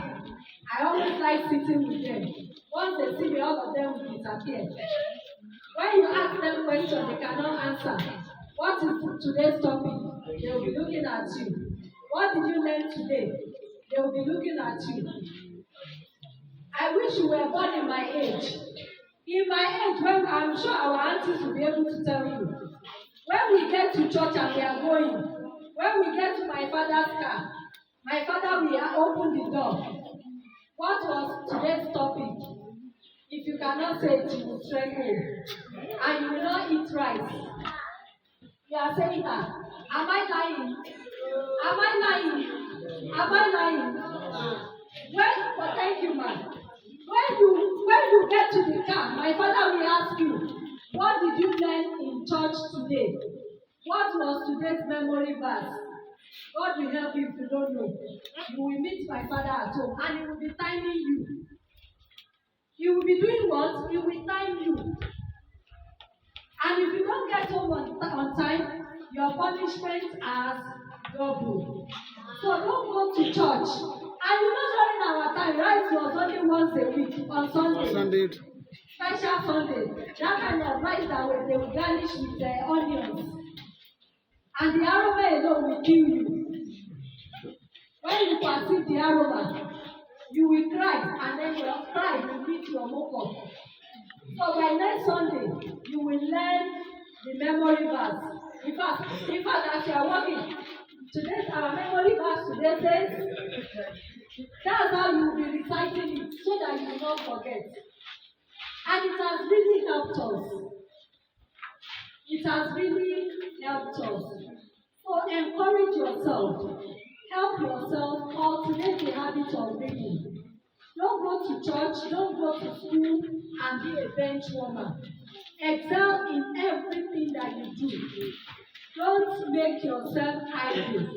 I always like sitting with them. Once they see me, all of them will disappear. When you ask them questions, they cannot answer. What is today's topic? They will be looking at you. What did you learn today? They will be looking at you. I wish you were born in my age. In my age, when I'm sure our aunties will be able to tell you. When we get to church and we are going, when we get to my father's car, my father will open the door. What was today's topic? If you cannot say it, you will strangle. And you will not eat rice. You are saying that. Am I lying? Am I lying? Am I lying? Well, thank you, man. When you get to the car, my father will ask you, what did you learn in church today? What was today's memory verse? God will help you if you don't know. You will meet my father at home and he will be timing you. He will be doing what? He will time you. And if you don't get home on time, your punishment is double. So don't go to church. And you know, during our time, rice was only once a week on Sunday. Special Sunday. That kind of rice that they will garnish with onions. And the aroma alone will kill you. When you perceive the aroma, you will cry, and then your cry will meet your mock-up. So by next Sunday, you will learn the memory verse. In fact, as you are walking, today our memory verse today says, that's how you will be reciting it, so that you will not forget. And it has really helped us. It has really helped us. So encourage yourself. Help yourself cultivate the habit of reading. Don't go to church, don't go to school and be a bench warmer. Excel in everything that you do. Don't make yourself idle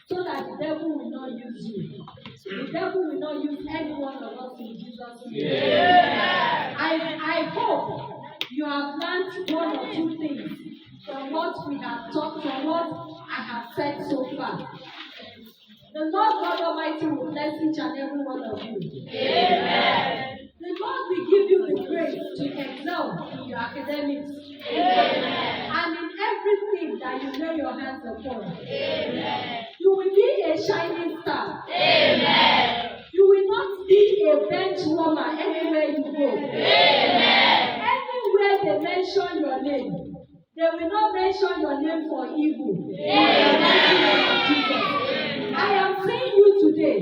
so that the devil will not use you. The devil will not use any one of us in Jesus' name. Yeah. I hope you have learned one or two things from what we have talked, from what I have said so far. The Lord God Almighty will bless each and every one of you. Amen. The Lord will give you the grace to excel in your academics. Amen. And in everything that you lay your hands upon. Amen. You will be a shining star. Amen. You will not be a bench warmer anywhere you go. Amen. Anywhere they mention your name, they will not mention your name for evil. Amen. I am seeing you today.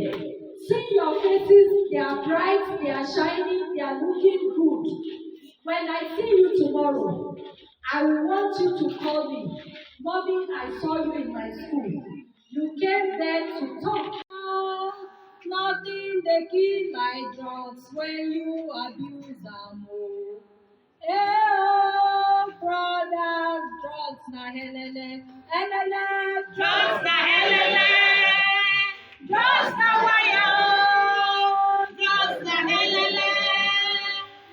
See your faces, they are bright, they are shining, they are looking good. When I see you tomorrow, I will want you to call me. Mommy, I saw you in my school. You came there to talk. Nothing they kill like drugs when you abuse them. Oh, brothers, drugs na helele, helele, drugs na helele, drugs na wire, drugs na helele,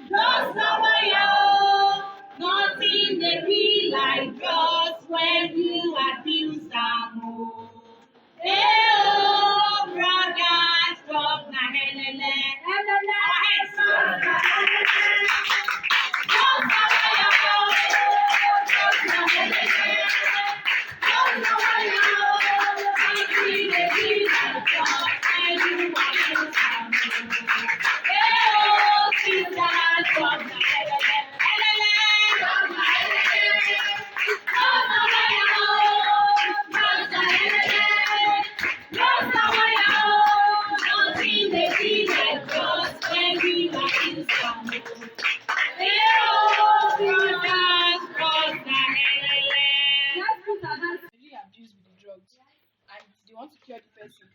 drugs na wire. Nothing they kill like drugs when you abuse them. Oh, brothers, drugs na helele, helele. want to cure the person,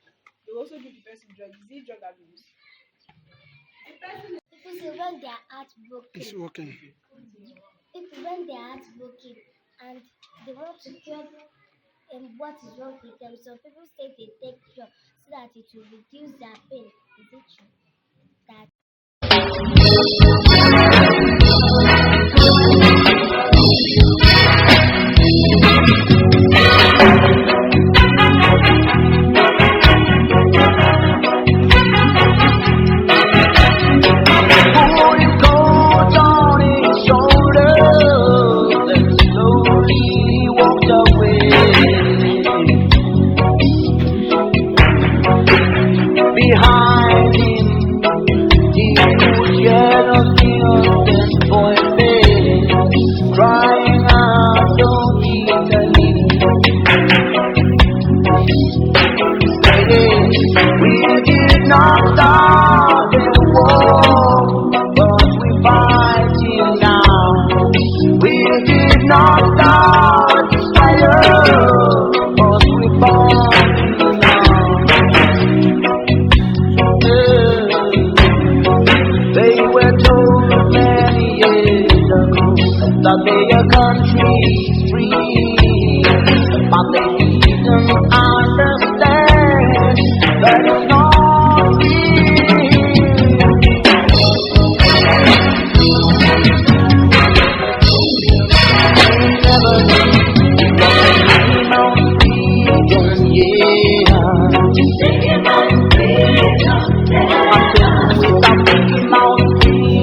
they will also give the person drug. Is it drug abuse? People say when they are heartbroken. It's working. People when they are heartbroken and they want to cure what is wrong with them. Some people say they take cure so that it will reduce their pain. Is it true? That behind him, he would yet of the voices crying out, don't Italy. We did not start the war, but we fight it now. We did not start the fire, but we fight it now. They were told many years ago that their country is free, but they didn't understand that it's not free. They never knew what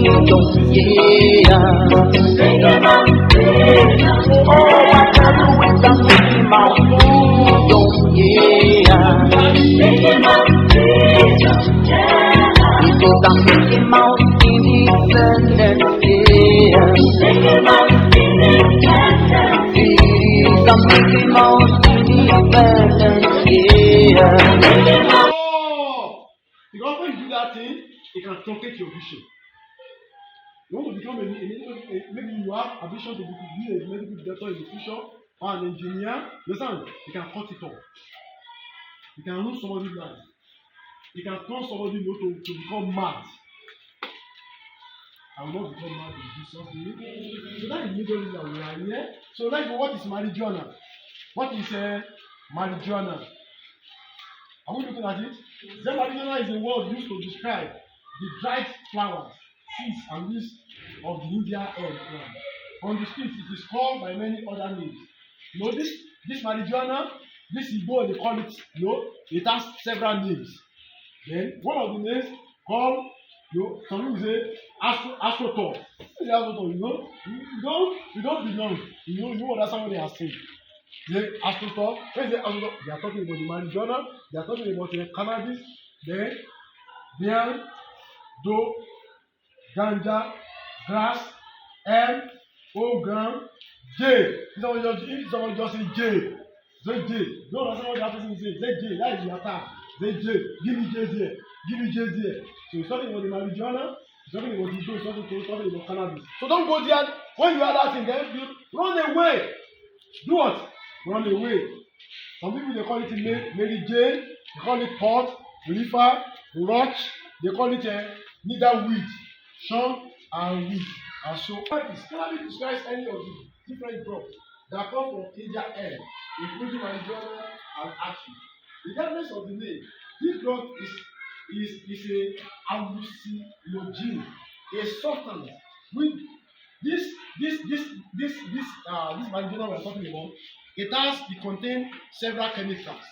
freedom, yeah. They came out freedom, Because when you do that thing, it can truncate your vision. You want to become maybe you have a vision to be a medical doctor in the future or an engineer. Listen, you can cut it off. You can lose somebody's life. You can turn somebody to become mad. I will not become mad in Jesus' name. So that is major reason we are here. So like, what is marijuana? What is marijuana? Are we looking at it? The marijuana is a word used to describe the dried flowers, seeds, and leaves of the Indian plant. On the street, it is called by many other names. You know, this marijuana, this Igbo, they call it, you know, it has several names. Then one of the names called, you know, some people say astroturf. You know, you don't belong. You know what somebody has said. Then astroturf. When they say astroturf, they are talking about the marijuana. They are talking about the cannabis. Then beer, dope, ganja, grass, ogram, J. Someone just say J. Say J. Don't understand what that person is saying. Say J. That is the attack. Say J. Give me J there. Give me J there. So it's talking about the marijuana. It's talking about the dope. It's talking about cannabis. So don't go there. When you are that thing, then you run away. Do what? Run away. Some people they call it Mary Jane. They call it pot, reefer, roach. They call it neither weed, shun, and weed. And so, cannabis describes any of the different drugs that come from India air, including marijuana and hashish. Regardless of the name, this drug is a hallucinogen, a substance which this marijuana we are talking about. It contains several chemicals.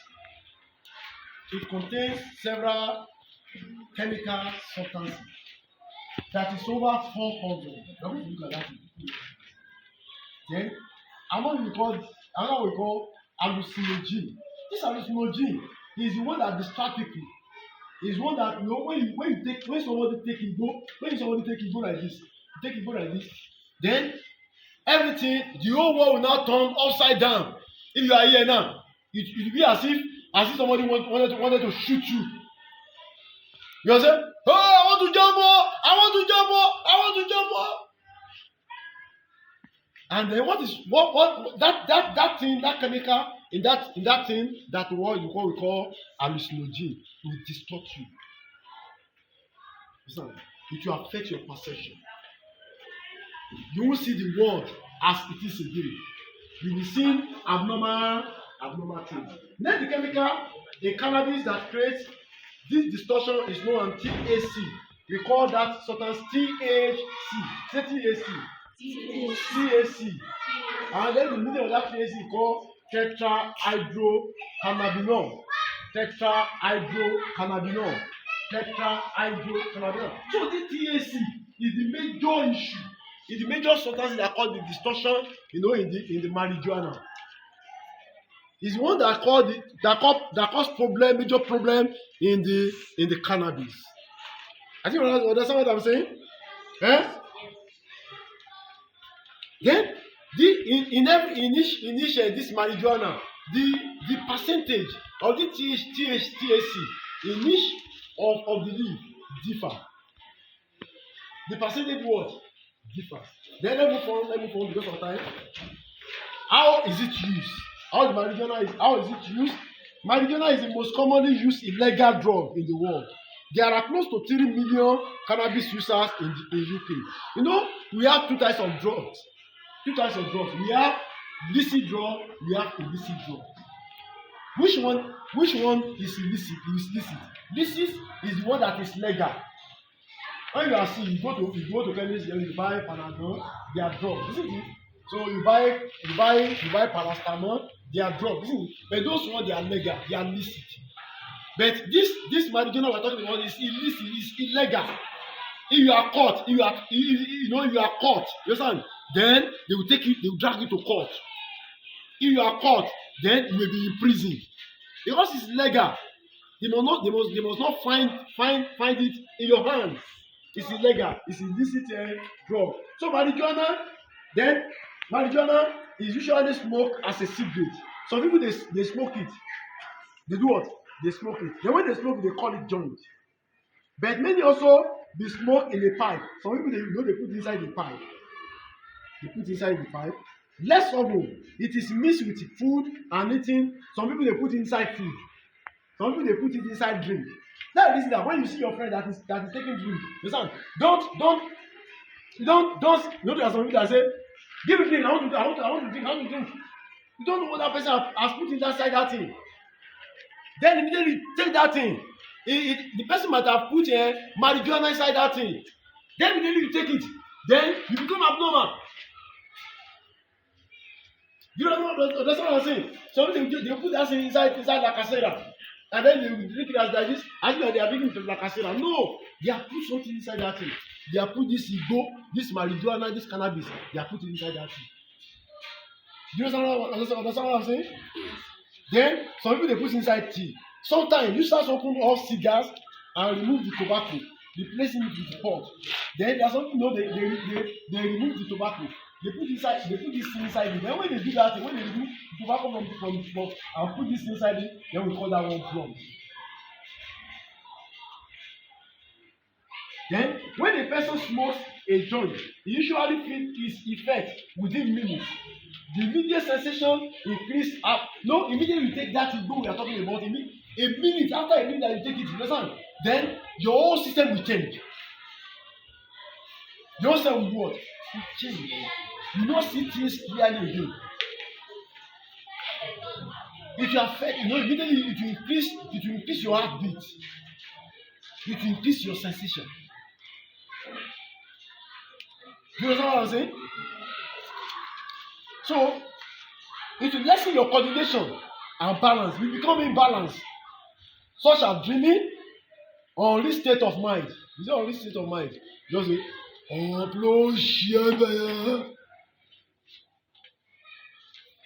It contains several chemical substances. That is over 400. Now we look at that. Then another we call hallucinogen. This hallucinogen is the one that distracts people. Is one that, you know, when somebody take it go like this, then everything, the whole world will now turn upside down. If you are here now, it will be as if somebody wanted to shoot you. You understand? Oh, I want to jump more! I want to jump more! I want to jump more! And then what that thing, that chemical in that thing, that what we call hallucinogen will distort you. Listen, it will affect your perception. You will see the world as it is again. You will see abnormal things. Then the chemical in cannabis that creates this distortion is known as THC. We call that substance THC. Say THC. THC. And then the meaning of that THC is called tetrahydrocannabinol. Tetrahydrocannabinol. Tetrahydrocannabinol. So this THC is the major issue. It's the major substance that cause the distortion, in the marijuana. It's the one that cause major problem in the cannabis. I think you understand what I'm saying? Eh? Then in each this marijuana, the percentage of the THC in each of the leaf differ. The percentage what? Differ. Then let me phone because of time. How is it used? How is it used? Marijuana is the most commonly used illegal drug in the world. There are close to 3 million cannabis users in UK. We have two types of drugs. We have illicit drug, we have illicit drug. Which one is illicit? Illicit is the one that is legal. When you are sick, you go to chemist, you buy Panadol, they are drugs, isn't it? So you buy paracetamol, they are drugs, isn't it? But those ones, they are legal, they are licit. But this marijuana we're talking about is illicit, is illegal. If you are caught, you are caught, you understand? Then they will drag you to court. If you are caught, then you will be in prison. Because it's legal. They must not find it in your hands. It's illegal. It's illicit drug. So marijuana is usually smoked as a cigarette. Some people they smoke it. They do what? They smoke it. Then when they smoke, they call it joint. But many also they smoke in a pipe. Some people they put inside the pipe. They put inside the pipe. Less often, it is mixed with food and eating. Some people they put inside food. Some people they put it inside drink. That is that when you see your friend that is taking drink, you say, don't. There are some people that say, give me drink. I want to drink. You don't know what that person has put inside that thing. Then immediately take that thing. The person might have put marijuana inside that thing. Then immediately you take it. Then you become abnormal. You don't know that's what I'm saying. So they put that thing inside la casera. And then they will drink it as this. As if they are drinking to la casera. No, they have put something inside that thing. They have put this ego, this marijuana, this cannabis. They have put it inside that thing. Do you understand what I'm saying? Then some people they put inside tea. Sometimes you start open off cigars and remove the tobacco, replacing it with pot. Then there's some people they remove the tobacco. They put this inside it. Then when they do that, when they remove the tobacco from the smoke and put this inside it, then we call that one plum. Then when a person smokes a joint, he usually feels its effect within minutes. The immediate sensation increase up. No, immediately you take that thing we are talking about. A minute after a minute that you take it, you understand? Then your whole system will change. Your system will what? Will change. You don't see things clearly again. If you are fed, immediately it will increase your heartbeat. It will increase your sensation. You understand what I'm saying? So it will lessen your coordination and balance. You become imbalanced, such as dreaming or unreached state of mind. Is it unreached state of mind? Just say,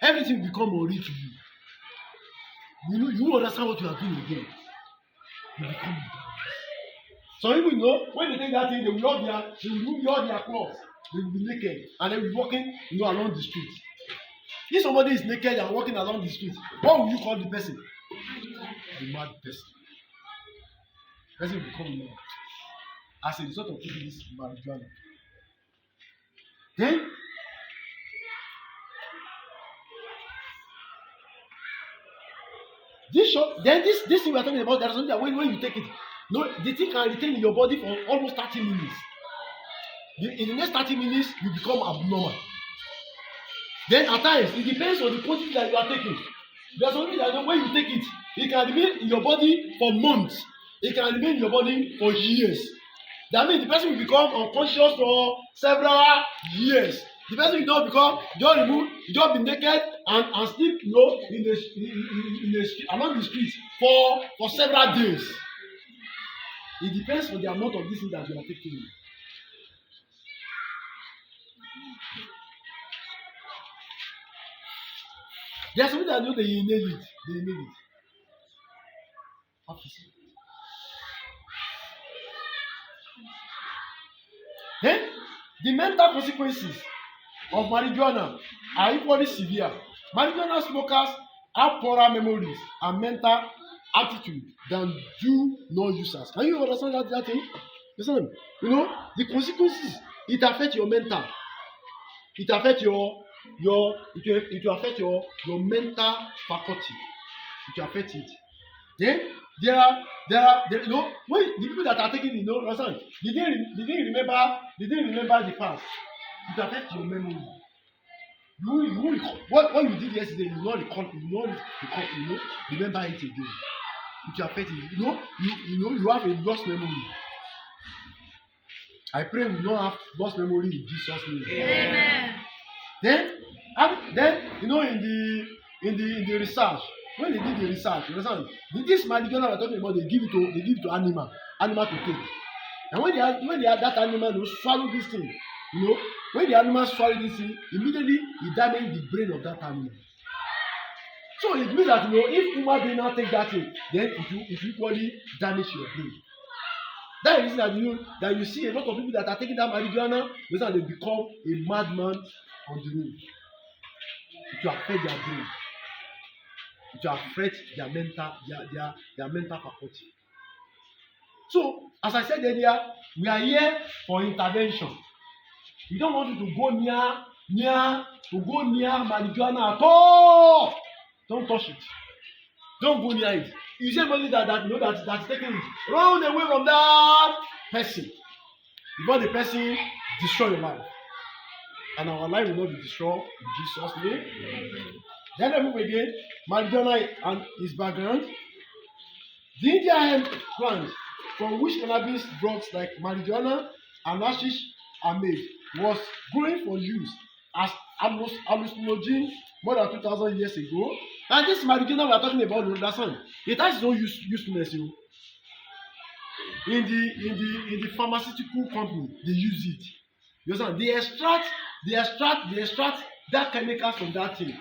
everything become unreal to you. You understand what you are doing again. You become imbalanced. Some people when they take that thing, they will remove all their clothes. They will be naked and they will be walking along the street. If somebody is naked and walking along the street, what will you call the person? The mad person. The person will become mad as a result of taking this marijuana. Then This thing we are talking about, there is something that when you take it, no, the thing can retain in your body for almost 30 minutes. In the next 30 minutes, you become abnormal. Then at times, it depends on the quantity that you are taking. There's something that when you take it, it can remain in your body for months. It can remain in your body for years. That means the person will become unconscious for several years. The person will not become, just be naked and sleep, along the street for several days. It depends on the amount of this thing that you are taking. There's something that know that you need it. They need it. Then the mental consequences of marijuana are equally severe. Marijuana smokers have poorer memories and mental aptitude than do non-users. Can you understand that thing? Listen, the consequences, it affects your mental. It affects it will affect your mental faculty. It will affect it. Then there are when the people that are taking it, understand? They didn't remember the past. It affects your memory. You recall what you did yesterday. You will not remember it again. It will affect it. You have a lost memory. I pray we don't have lost memory in Jesus' name. Amen. Then in the research, when they did the research, you understand? This marijuana we're talking about, they give it to animal to take. And when that animal will swallow this thing, when the animal swallow this thing, immediately it damages the brain of that animal. So it means that if human being now take that thing, then it will equally damage your brain. That is that that you see a lot of people that are taking that marijuana, they become a madman on the road. It will affect their brain. It will affect their mental faculty. So, as I said earlier, we are here for intervention. We don't want you to go near marijuana at all. Don't touch it. Don't go near it. You see somebody that's taking it, run away from that person before the person destroy your life. And our life will not be destroyed in Jesus' name. Then I move again. Marijuana and its background. The Indian hemp plant from which cannabis drugs like marijuana and hashish are made was growing for use as hallucinogen more than 2,000 years ago. And this marijuana we are talking about, understand, it has no usefulness. In the pharmaceutical company, they use it. You understand? They extract that chemical from that thing.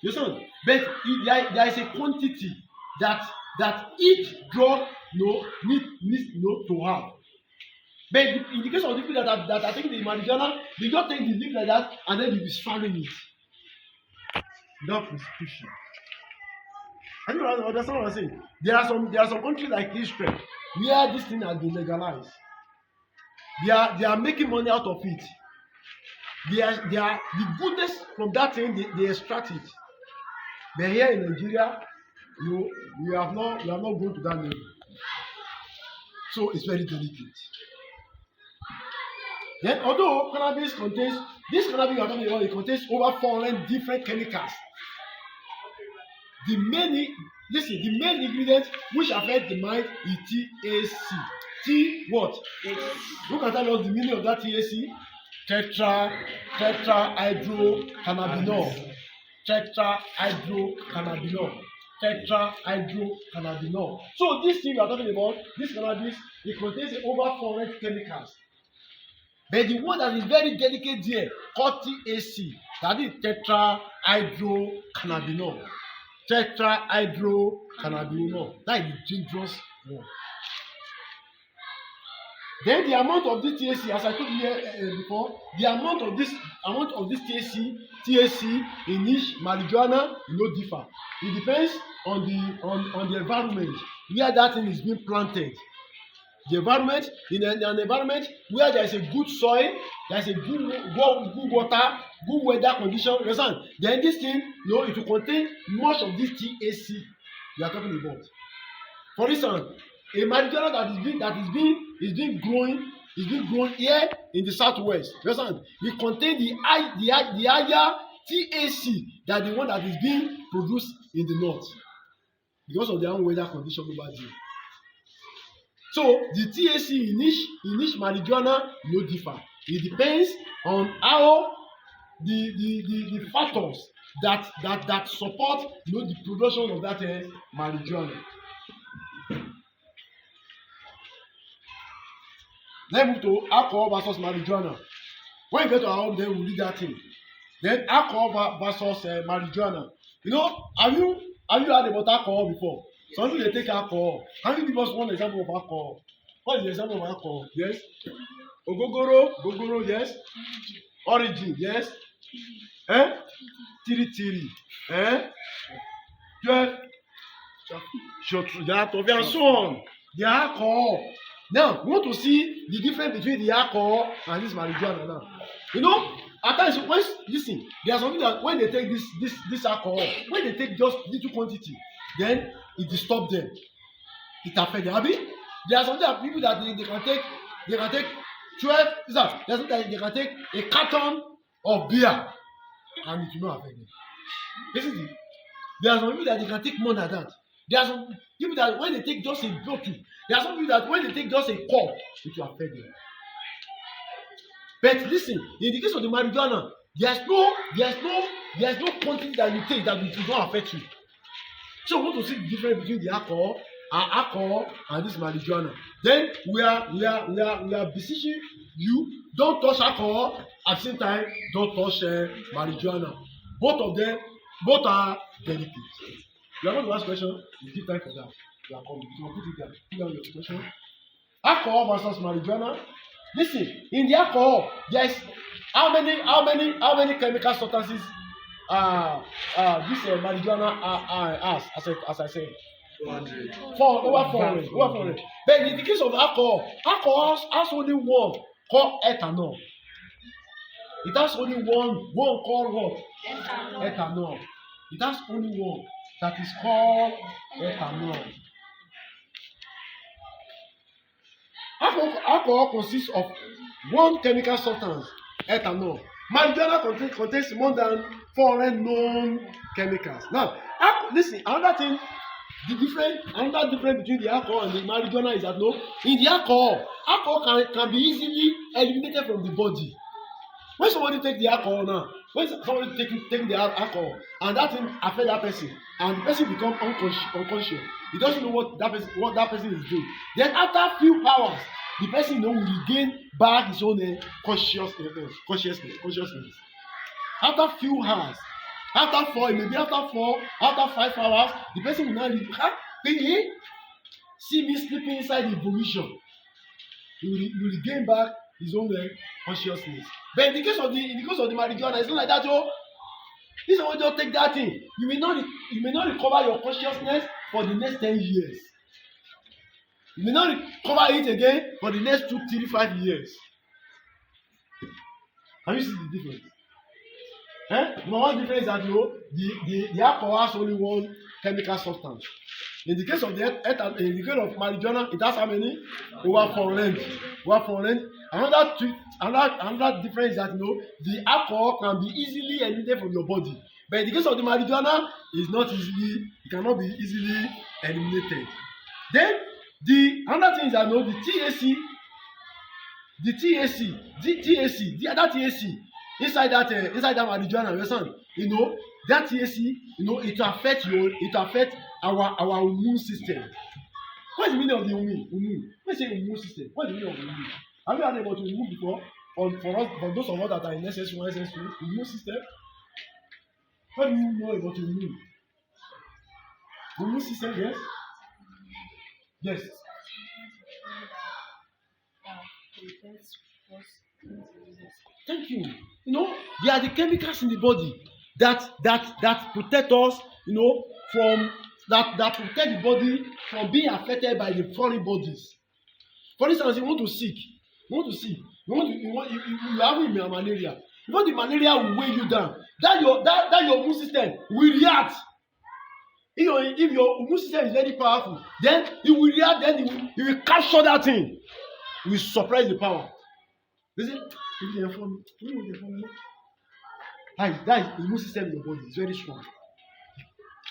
You understand? But there is a quantity that each drug needs to have. But in the case of the people that are taking the marijuana, they don't take the leaf like that and then they be swallowing it without prescription. I don't understand what I'm saying. There are some countries like Israel where this thing has been legalized. They are making money out of it. They are the goodness from that thing they extract it. But here in Nigeria, you have not gone to that level. So it's very delicate. Then although cannabis contains we are talking about, it contains over 400 different chemicals. The main ingredient which affect the mind is THC. T what? Who can tell us the meaning of that THC? Tetrahydrocannabinol. Tetrahydrocannabinol. So this thing we are talking about, this cannabis, it contains over 400 chemicals. But the one that is very delicate here, called THC, that is tetrahydrocannabinol. Tetrahydrocannabinol. That is the dangerous one. Then the amount of this THC, as I told you before, the amount of this THC in each marijuana differ. It depends on the environment where that thing is being planted. The environment, in an environment where there is a good soil, there is a good water, good weather condition, understand? Then this thing, it will contain much of this THC. we are talking about. For instance, a marijuana is being grown here in the southwest. You understand? It contains the higher THC than the one that is being produced in the north because of their own weather condition over there. So the THC in each marijuana no differ. It depends on how the factors that support the production of that marijuana. Then move to alcohol versus marijuana. When you get to our home, then we read that thing. Then alcohol versus marijuana. You know, have you heard about alcohol before? Some people they take alcohol. Can you give us one example of alcohol? What is the example of alcohol? Yes. Gogoro, yes. Origin, yes. Tiri, and so on. The alcohol. Now, we want to see the difference between the alcohol and this marijuana now. You know, at times, listen, there's something that when they take this alcohol, when they take just little quantity, then it disturbs them. It affects them. There are some people that they can take 12, there's something that they can take a carton of beer and it will not affect them. Basically, there are some people that they can take more than that. There are some people that when they take just a bottle, there are some people that when they take just a cup, it will affect them. But listen, in the case of the marijuana, there's no quantity that you take that will not affect you. So we want to see the difference between the alcohol and this marijuana. Then we are beseeching you, don't touch alcohol at the same time, don't touch marijuana. Both are delicate. You are going to ask questions, you give time for that. You are coming. You will put it down. Put down your question. Alcohol versus marijuana. Listen, in the alcohol, there is how many chemical substances this marijuana has, as I said. 400. Over 400. But in the case of alcohol has only one called ethanol. It has only one called what? Ethanol. It has only one that is called ethanol. Alcohol consists of one chemical substance, ethanol. Marijuana contains more than 400 known chemicals. Now, listen, another difference between the alcohol and the marijuana is that in the alcohol can be easily eliminated from the body. When somebody take the alcohol now, when somebody take the alcohol and that thing affect that person and the person become unconscious, he doesn't know what that person is doing. Then after a few hours, the person will regain back his own consciousness. After few hours, after 5 hours, the person will now see me sleeping inside the volition. He will regain back his own consciousness. But in the case of the marijuana, it's not like that. If someone just take that thing, you may not recover your consciousness for the next 10 years. You may not recover it again for the next 2, 3, 5 years. Have you seen the difference? Number one difference is that the alcohol has only one chemical substance. In the case of marijuana, it has how many? Over 400. Another difference is that the alcohol can be easily eliminated from your body. But in the case of the marijuana, it cannot be easily eliminated. Then another thing is that the THC inside that marijuana, understand? That THC, it affect our immune system. What is the meaning of the immune? When you say immune system, what is the meaning of immune? Have you heard about immune before? For those of us that are in SS1, SS2, immune system. What do you know about immune? Immune system, yes? Yes. Thank you. They are the chemicals in the body that protect us, from that protect the body from being affected by the foreign bodies. For instance, you want to sick, you have malaria. The malaria will weigh you down. That your immune system will react. If your immune system is very powerful, then it will react, then it will capture that thing. It will suppress the power. You see, that is immune system in your body is very strong.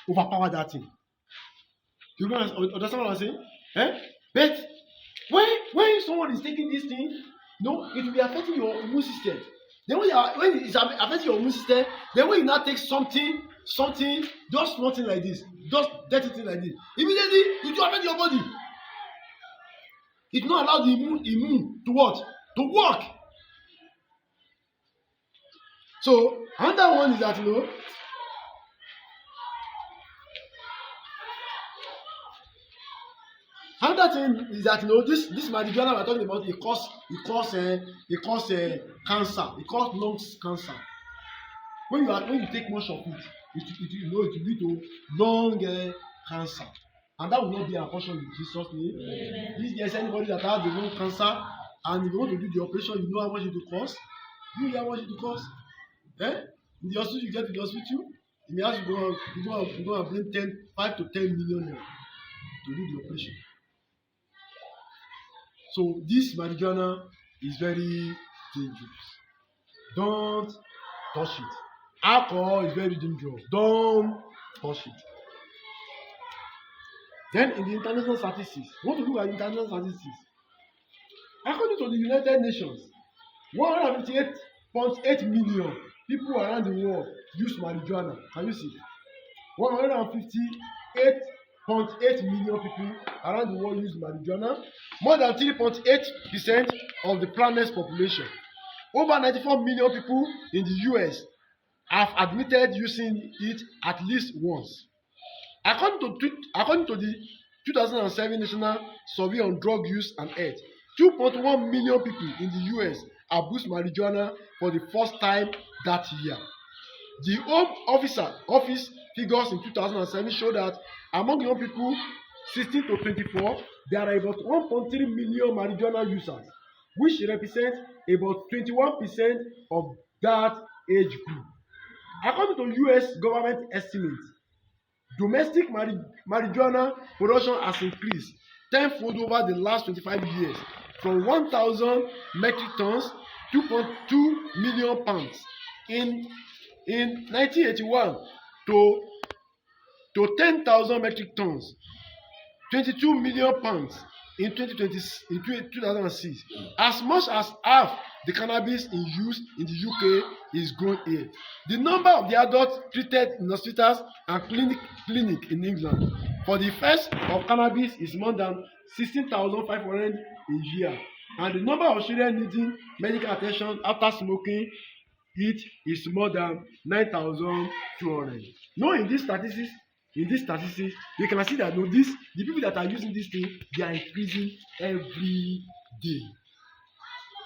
Overpower that thing. You guys understand what I'm saying? But when someone is taking this thing, no, it will be affecting your immune system. Then when it's affecting your immune system, then when you now take something, just small thing like this, just dirty thing like this, immediately it will affect your body. It will not allow the immune to what? To work. So another one is that another thing is that this marijuana we are talking about, it cause cancer, it cause lung cancer. When you take much of it, it will lead to lung cancer, and that will not be our portion in Jesus' name. If there's anybody that has the lung cancer and if you want to do the operation, you know how much it will cost. You know how much it will cost. In the hospital, you get to the hospital, in the house you go and bring 5 to 10 million to do the operation. So this marijuana is very dangerous. Don't touch it. Alcohol is very dangerous. Don't touch it. Then in the international statistics, what to look at international statistics? According to the United Nations, 158.8 million people around the world use marijuana. Can you see? 158.8 million people around the world use marijuana. More than 3.8% of the planet's population. Over 94 million people in the US have admitted using it at least once. According to the 2007 National Survey on Drug Use and Health, 2.1 million people in the US abused marijuana for the first time that year. The Home Office figures in 2007 show that among young people 16 to 24, there are about 1.3 million marijuana users, which represents about 21% of that age group. According to US government estimates, domestic marijuana production has increased tenfold over the last 25 years, from 1,000 metric tons to 2.2 million pounds in 1981 to 10,000 metric tons, 22 million pounds in 2006. As much as half the cannabis in use in the UK is grown here. The number of the adults treated in hospitals and clinic in England for the effects of cannabis is more than 16,500 a year, and the number of children needing medical attention after smoking it is more than 9,200. Now in these statistics, you can see that the people that are using this thing, they are increasing every day.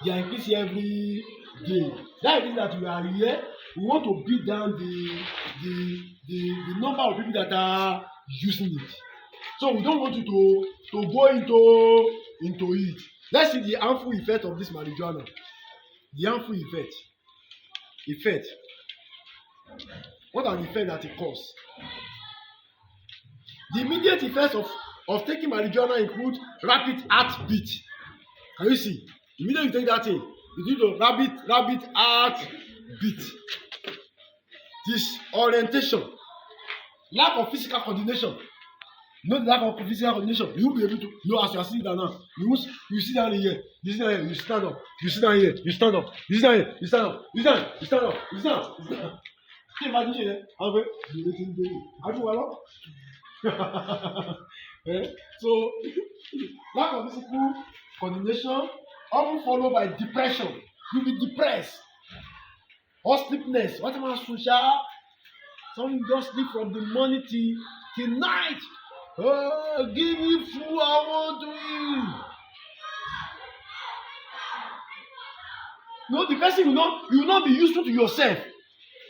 They are increasing every day. That is that we are here. We want to beat down the number of people that are using it. So we don't want you to go into it. Let's see the harmful effect of this marijuana. The harmful effect. What are the effects that it causes? The immediate effects of taking marijuana include rapid heartbeat. Can you see? Immediately you take that thing, you do the rapid heartbeat. Disorientation, lack of physical coordination. Not lack of physical coordination. You will be able to as you are sitting down now. You sit down here, you sit down here, you stand up, you sit down here, you stand up, you sit down here, you stand up, you stand up, you stand up, you stand up, you stand up. Can you imagine it? So lack of physical coordination often followed by depression. You will be depressed or sleepiness. What am I social? Some just sleep from the morning till night. Give me food, I want to eat. No, the person will not be useful to yourself.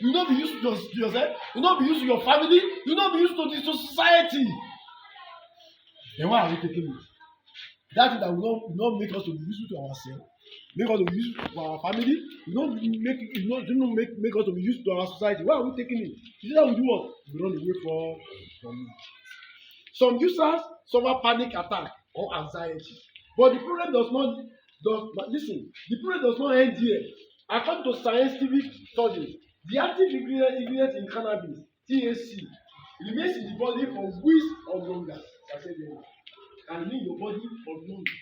You will not be useful to yourself. You will not be useful to your family. You will not be useful to the society. Then why are we taking it? That is that will not make us to be useful to ourselves. Make us to be useful to our family. It don't make us to be useful to our society. Why are we taking it? Is that we do what? We run away from it. Some users suffer panic attack or anxiety. But the problem listen, the problem does not end here. According to scientific studies, the active ingredient in cannabis, THC, remains in the body for weeks or longer. I said can leave your body for longer.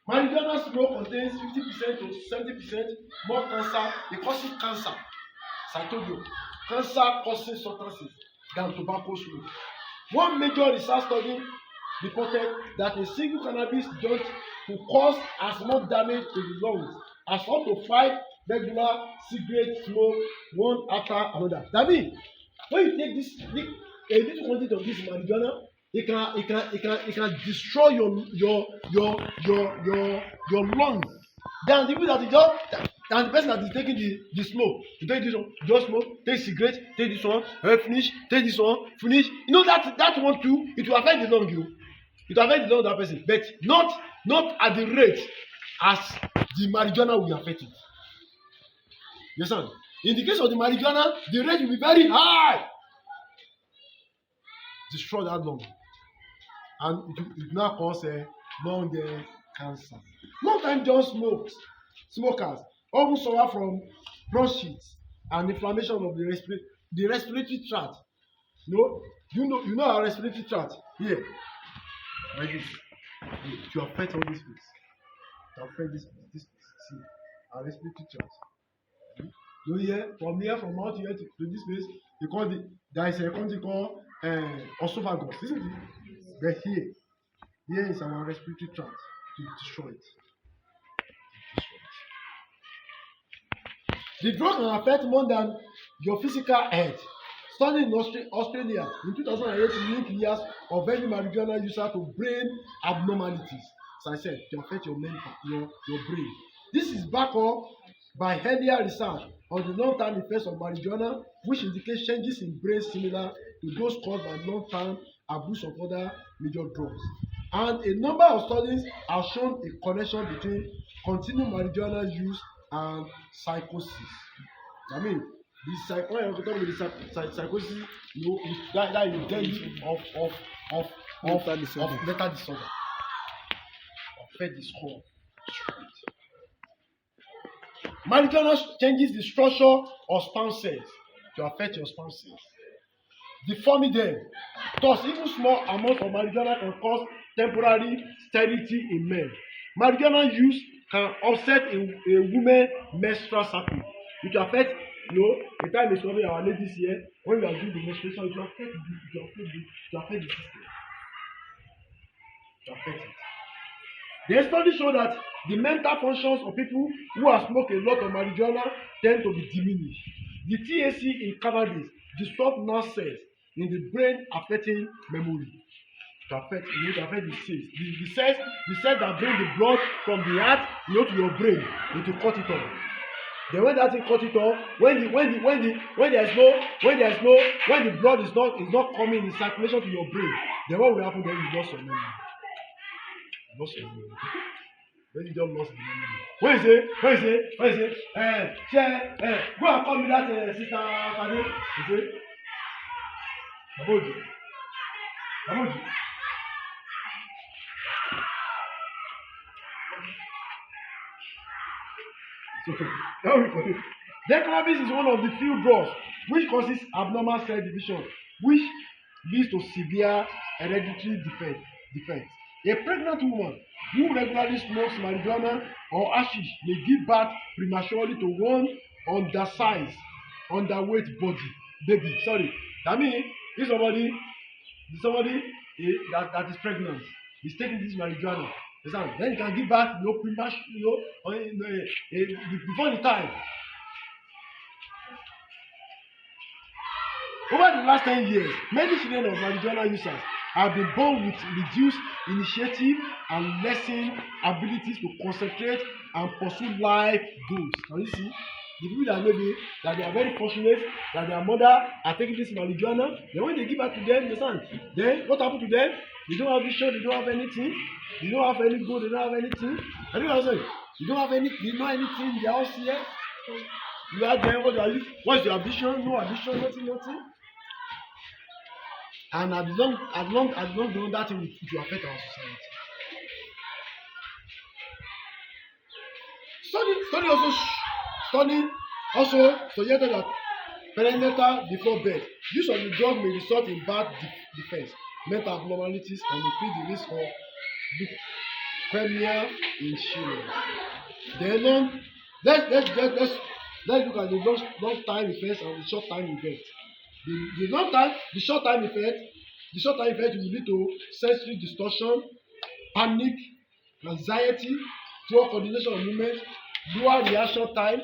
Marijuana smoke contains 50% to 70% more cancer. It causes cancer. As I told you, cancer-causing substances than tobacco smoke. One major research study reported that a single cannabis joint could cause as much damage to the lungs as up to 5 regular cigarette smoke one after another. That means when you take a little quantity of this marijuana, it can destroy your lungs. Then the people that is just and the person that is taking the smoke, you take this one, just smoke, take cigarette, take this one, finish, take this one, finish. You know that one too, it will affect the lung it will affect the lung of that person, but not at the rate as the marijuana will affect it. You understand? In the case of the marijuana, the rate will be very high. Destroy that lung. And it now cause lung cancer. Long-time John smokers often suffer from bronchitis and inflammation of the respiratory tract. You know our respiratory tract here, like this. To affect all these things. To affect this see, our respiratory tract. So here, from out here to this place, there is a country called esophagus, isn't it? But here is our respiratory tract to destroy it. The drug can affect more than your physical health. Study in Australia in 2008 linked years of any marijuana user to brain abnormalities. As I said, to affect your brain. This is backed up by earlier research on the long-term effects of marijuana, which indicates changes in brain similar to those caused by long-term abuse of other major drugs. And a number of studies have shown a connection between continued marijuana use and psychosis. I mean, the psychosis, is that you get of mental disorder, affect the score. Marijuana changes the structure of sperm cells to affect your sperm cells, deforming them. Thus, even small amounts of marijuana can cause temporary sterility in men. Marijuana use can upset a woman's menstrual cycle, which affect, the time is coming, our ladies here, when you are doing the menstruation, it will affect the system. To affect it. The studies show that the mental functions of people who have smoked a lot of marijuana tend to be diminished. The THC in cannabis disrupts nerve cells in the brain, affecting memory. To affect the cells. The cells that bring the blood from the heart to your brain, to cut it off. Then when that thing cut it off, when the blood is not coming in circulation to your brain, then what will happen? Then you lost your memory. Then you just lost the memory. When you say, go and call me that sister Fade. You say, Aboji. Then cannabis is one of the few drugs which causes abnormal cell division, which leads to severe hereditary defects. A pregnant woman who regularly smokes marijuana or hashish may give birth prematurely to one underweight baby. That means if somebody that is pregnant is taking this marijuana, then you can give birth before the time. Over the last 10 years, many children of marijuana users have been born with reduced initiative and lessened abilities to concentrate and pursue life goals. Can you see? The people that they are very fortunate that their mother are taking this marijuana, then when they give back to them, then what happened to them? They don't have vision, they don't have anything, they don't have any goal, they don't have anything. I don't know what I'm saying. You don't have anything in the house here. You are there, what's your ambition? No ambition, nothing. and as long that thing it will affect our society. Study also suggested that perinatal before birth, use of the drug may result in bad defense, mental abnormalities, and increase the risk of leukemia in children. Then let's look at the long time effects and the short time effect. The short time effect will lead to sensory distortion, panic, anxiety, poor coordination of movement, lower reaction time.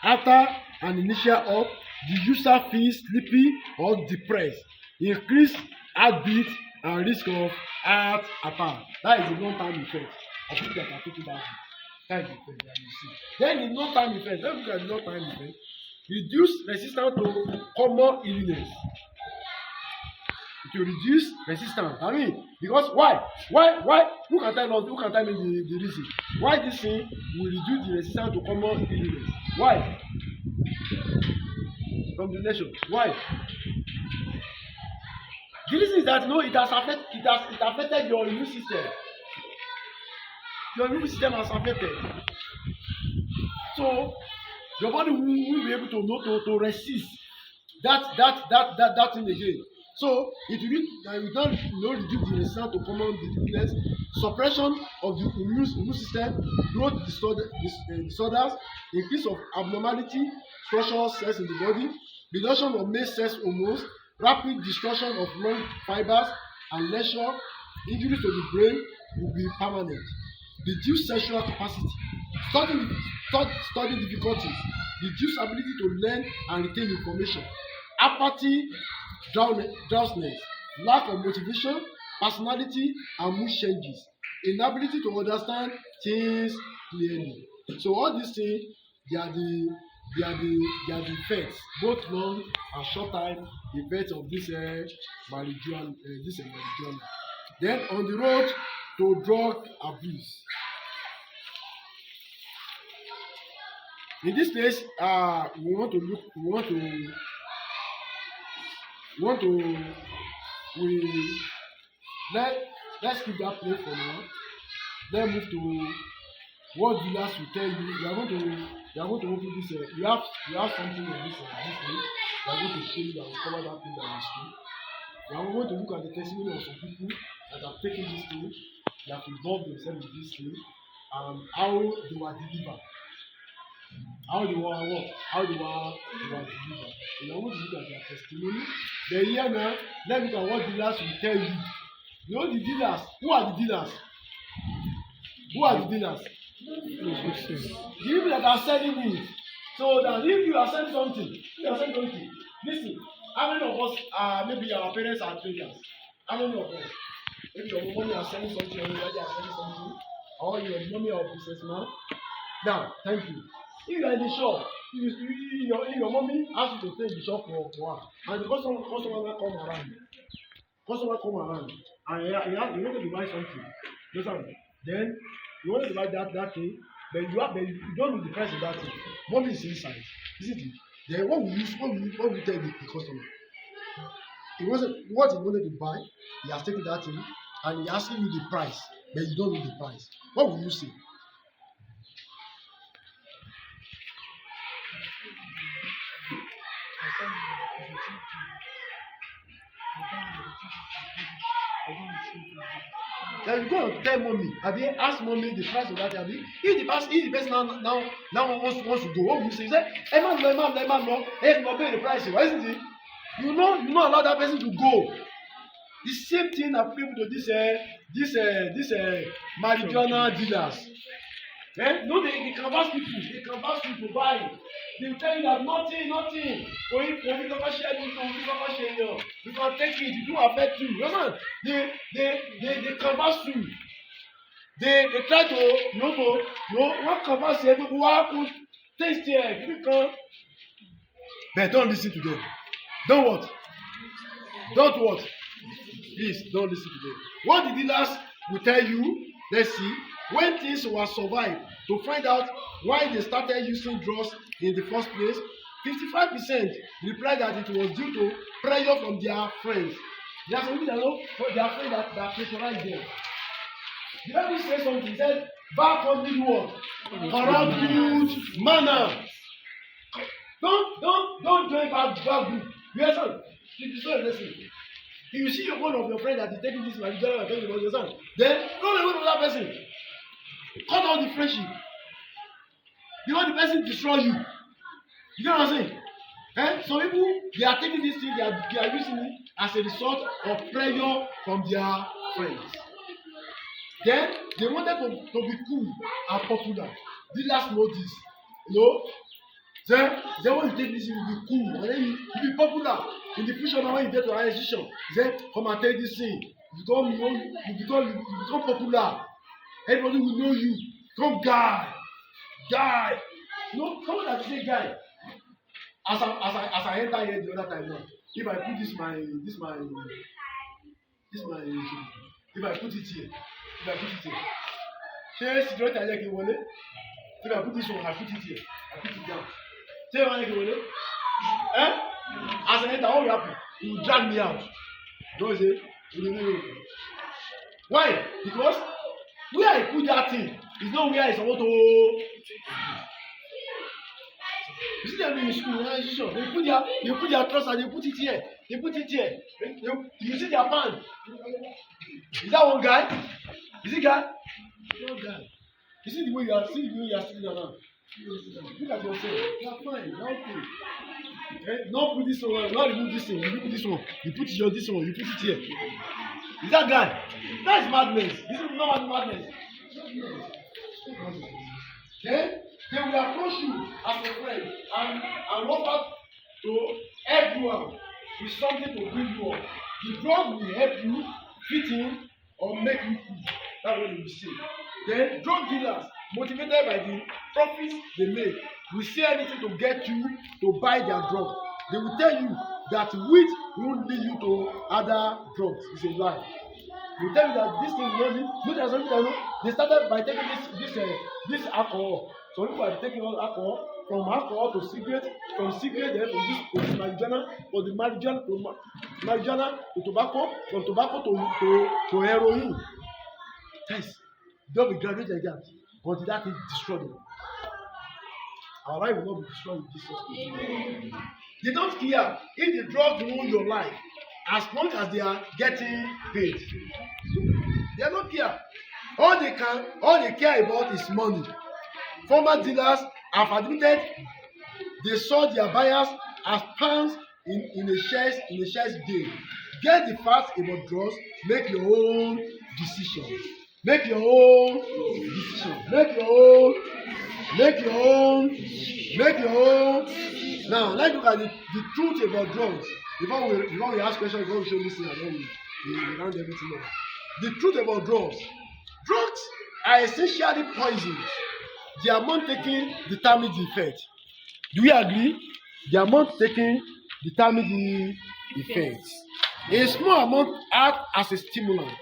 After an initial up, the user feels sleepy or depressed, increased heartbeat, and risk of heart attack. That is the long-term effect of people that are taking that. That is the effect that you see. Then the long-term effect, let's look at the long-term effect. Reduce resistance to common illness. To reduce resistance. I mean, because why? Who can tell me the reason? Why this thing will reduce the resistance to common illness? Why? From the nation. Why? The reason is that it has affected your immune system. Your immune system has affected. So your body will be able to resist that thing again. So it will not reduce the resistance to common illness, suppression of the immune system, growth disorders, increase of abnormality, structural cells in the body, reduction of male sex hormones, rapid destruction of lung fibers and leisure, injuries to the brain will be permanent. Reduce sexual capacity, study difficulties, reduce ability to learn and retain information, apathy, drowsiness, lack of motivation, personality and mood changes, inability to understand things clearly. So all these things, they are the effects, both long and short time effects of this marijuana. Then on the road to drug abuse. In this case, let's keep that place for now. Then move to what dealers will tell you. You are going to open this. You have something on this page. We are going to show you that will cover that thing that you see. We are going to look at the testimony of some people that have taken this thing, that have involved themselves in this thing, and how they were delivered. How they were delivered. We are going to look at their testimony. Then here now, let's look at what dealers will tell you. You know the dealers. Who are the dealers? The people that are selling it. So that if you are selling something, listen. How many of us maybe our parents are traders? How many of us? Maybe your mommy are selling something, or your daddy are selling something, or your mommy or businessman. Now, thank you. If you are in the shop, if your mommy asks you to stay in the shop for a while, and the customer come around, and you wanted to buy something, then you wanted to buy that thing, but you don't know the price of that thing. Mommy is inside, isn't it? Then what will you tell the customer? What he wanted to buy, he has taken that thing, and he asking you the price, but you don't know the price. What will you say? Then you go and tell mommy, ask mommy the price of that thing. If the person now wants to go, what will you say? You say, hey man, pay the price, isn't it? You not allow that person to go. The same thing applicable to this marijuana dealers. No, they canvas people to buy. They will tell you that nothing. We can take it, it will affect you. They canvas you. They try to what canvas you people taste here. But don't listen to them. Don't what? Please don't listen to them. What the dealers will tell you, let's see, when things were survived, to find out why they started using drugs in the first place, 55% replied that it was due to pressure from their friends. There are some people that know their friends that pressurize them. The Bible says something. It said, "Back on the word, corrupt good manner." Don't join bad group. You understand? It is not a lesson. If you see one of your friends that is taking this marijuana and talking about your son, then go away from that person. Cut off the friendship. You want the person to destroy you. You know what I'm saying? Some people, they are taking this thing, they are using it as a result of pressure from their friends. Then they wanted to be cool and popular. Dealers know this. You know? Then when you take this, you will be cool and then you be popular. In the future, now when you get to a higher institution, then come and take this thing. You become popular. Everybody will know you. Come guy. No, someone that say guy. As I enter here the other time now, if I put if I put it here, say secret I like it wole. If I put this one, I put it here, I put it down. Say I like it wole. As I enter, what will happen? He will drag me out. Don't say, why? Because where I put that thing is not where I supposed to. You see them in school, they put their trust and they put it here. You see their pan. Is that one guy? Is it guy? No guy. You see the way you are sitting around. Look at yourself. You are fine. You are okay. Not put this one. Not remove this one. You put this one. You put this one. You put it here. Is that guy? That is madness. This is not madness. Then they will approach you as a friend and offer to help you out with something to bring you up. The drug will help you fit in or make you cool. That's what they will say. Then drug dealers, motivated by the profits they make, will say anything to get you to buy their drug. They will tell you that weed won't lead you to other drugs. It's a lie. They will tell you that this thing will not lead you. They started by taking this alcohol. Some people are taking all alcohol, from alcohol to cigarette, from cigarette then from this to marijuana, from the marijuana to tobacco, from tobacco to heroin. Guys, don't be graduated like that, but that thing destroy them. Our life will not be destroyed with Jesus. They don't care if the drug ruin your life, as long as they are getting paid. They don't care. All they care about is money. Former dealers have admitted they saw their buyers as pounds in a shares deal. Get the facts about drugs, make your own decision. Make your own. Now, let's look at the truth about drugs. Before we ask questions, before we show this thing, and then we round everything up. The truth about drugs. Drugs are essentially poisons. The amount taken determines the effect. Do we agree? The amount taken determines the effect. A small amount acts as a stimulant,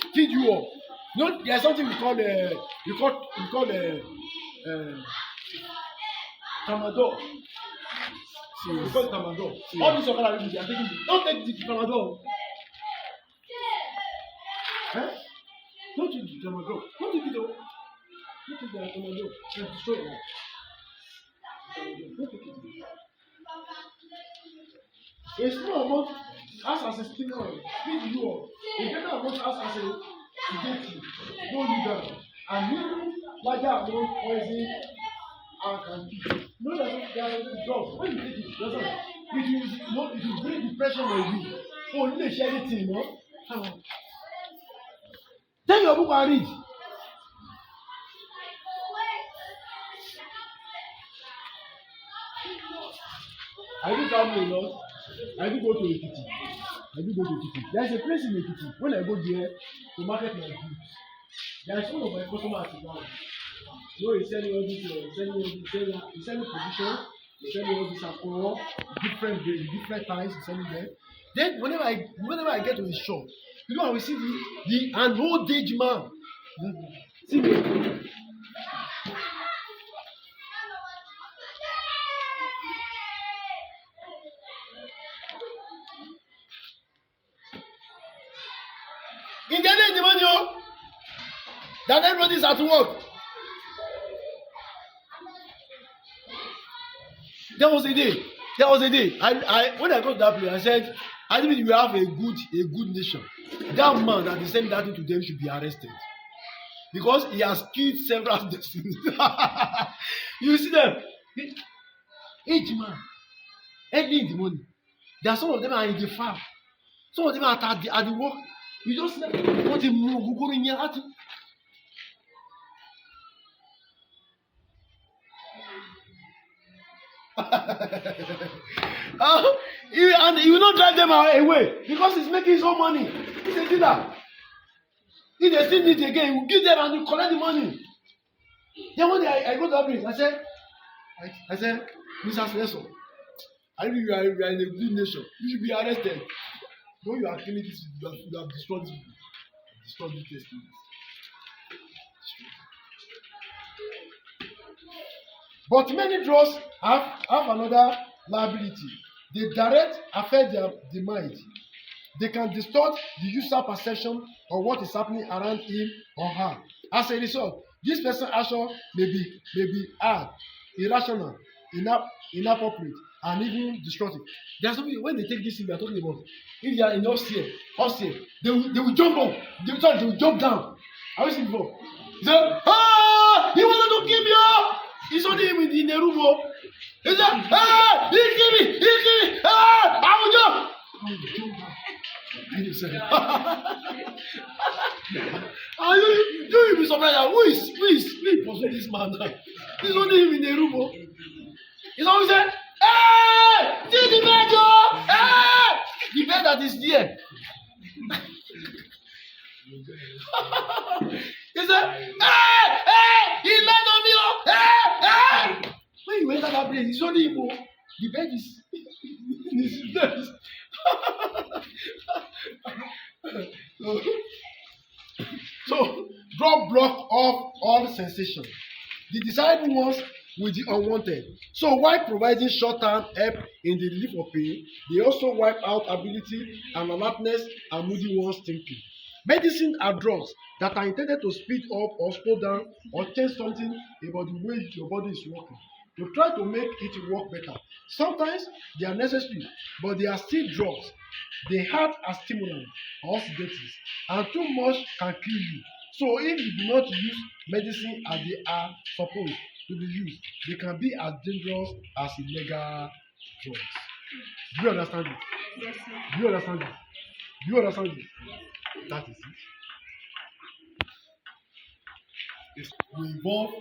speed you up. You know, there's something we call tramadol. We call it tramadol. All these other people they are taking it. Don't take the tramadol. Don't take the tramadol. Don't take it. Don't take the tramadol. It's destroy it. Don't take it. A small amount acts as a stimulant, speed you up. A greater amount acts as a sedative, slow you down, and even larger amount poison and can kill. Know that there are drugs. When you take it, it will bring depression on you. Oh, you dey share anything, no? Take your book and read. I do travel a lot. I do go to Ekiti. There is a place in Ekiti. When I go there to market my goods, there is one of my customers at now. So he send me all this, he send me position, he send me all this alcohol, different times, he send me there. Then whenever I get to the shop, you know I will see an old age man. See me. In the end, the money, oh, that everybody is at work. There was a day. I when I got to that place, I said, I think we have a good nation. That man that is saying that to them should be arrested because he has killed several destinies. You see them, each man, early in the morning. There are some of them are in the farm, some of them are at the work. You just want to move, go in here. And he will not drive them away because he's making some money. He's a dealer. If they still need it again, he will give them and he will collect the money. Then one day I go to that place, I said, Mr. Spencer, I know you are in a good nation. You should be arrested. When you are killing this, you have destroyed this people. Destroyed the testimony. But many drugs have another liability. They direct affect the mind. They can distort the user perception of what is happening around him or her. As a result, this person's action may be hard, irrational, inappropriate, and even destructive. There are some people when they take this thing we are talking about, if they are in upstairs, they will jump up. They will jump down. Have you seen before? They say, he wanted to kill me. He's only in the room. He said, he kill me. I will jump. And you say, you be surprised. Who is pursuing this man? He's only in the room. He's always saying, see the bed, the bed that is there. He said, he landed on me. When you enter that place, it's only him. The bed is in his place. So, drug block off all sensation. The desired ones with the unwanted. So while providing short-term help in the relief of pain, they also wipe out ability and alertness and moody one's thinking. Medicine are drugs that are intended to speed up or slow down or change something about the way your body is working. To try to make it work better. Sometimes they are necessary, but they are still drugs. They act as stimulants or sedatives, and too much can kill you. So if you do not use medicine as they are supposed to be used, they can be as dangerous as illegal drugs. Do you understand it? Yes, sir. Do you understand it? Do you understand it? That is it. We involve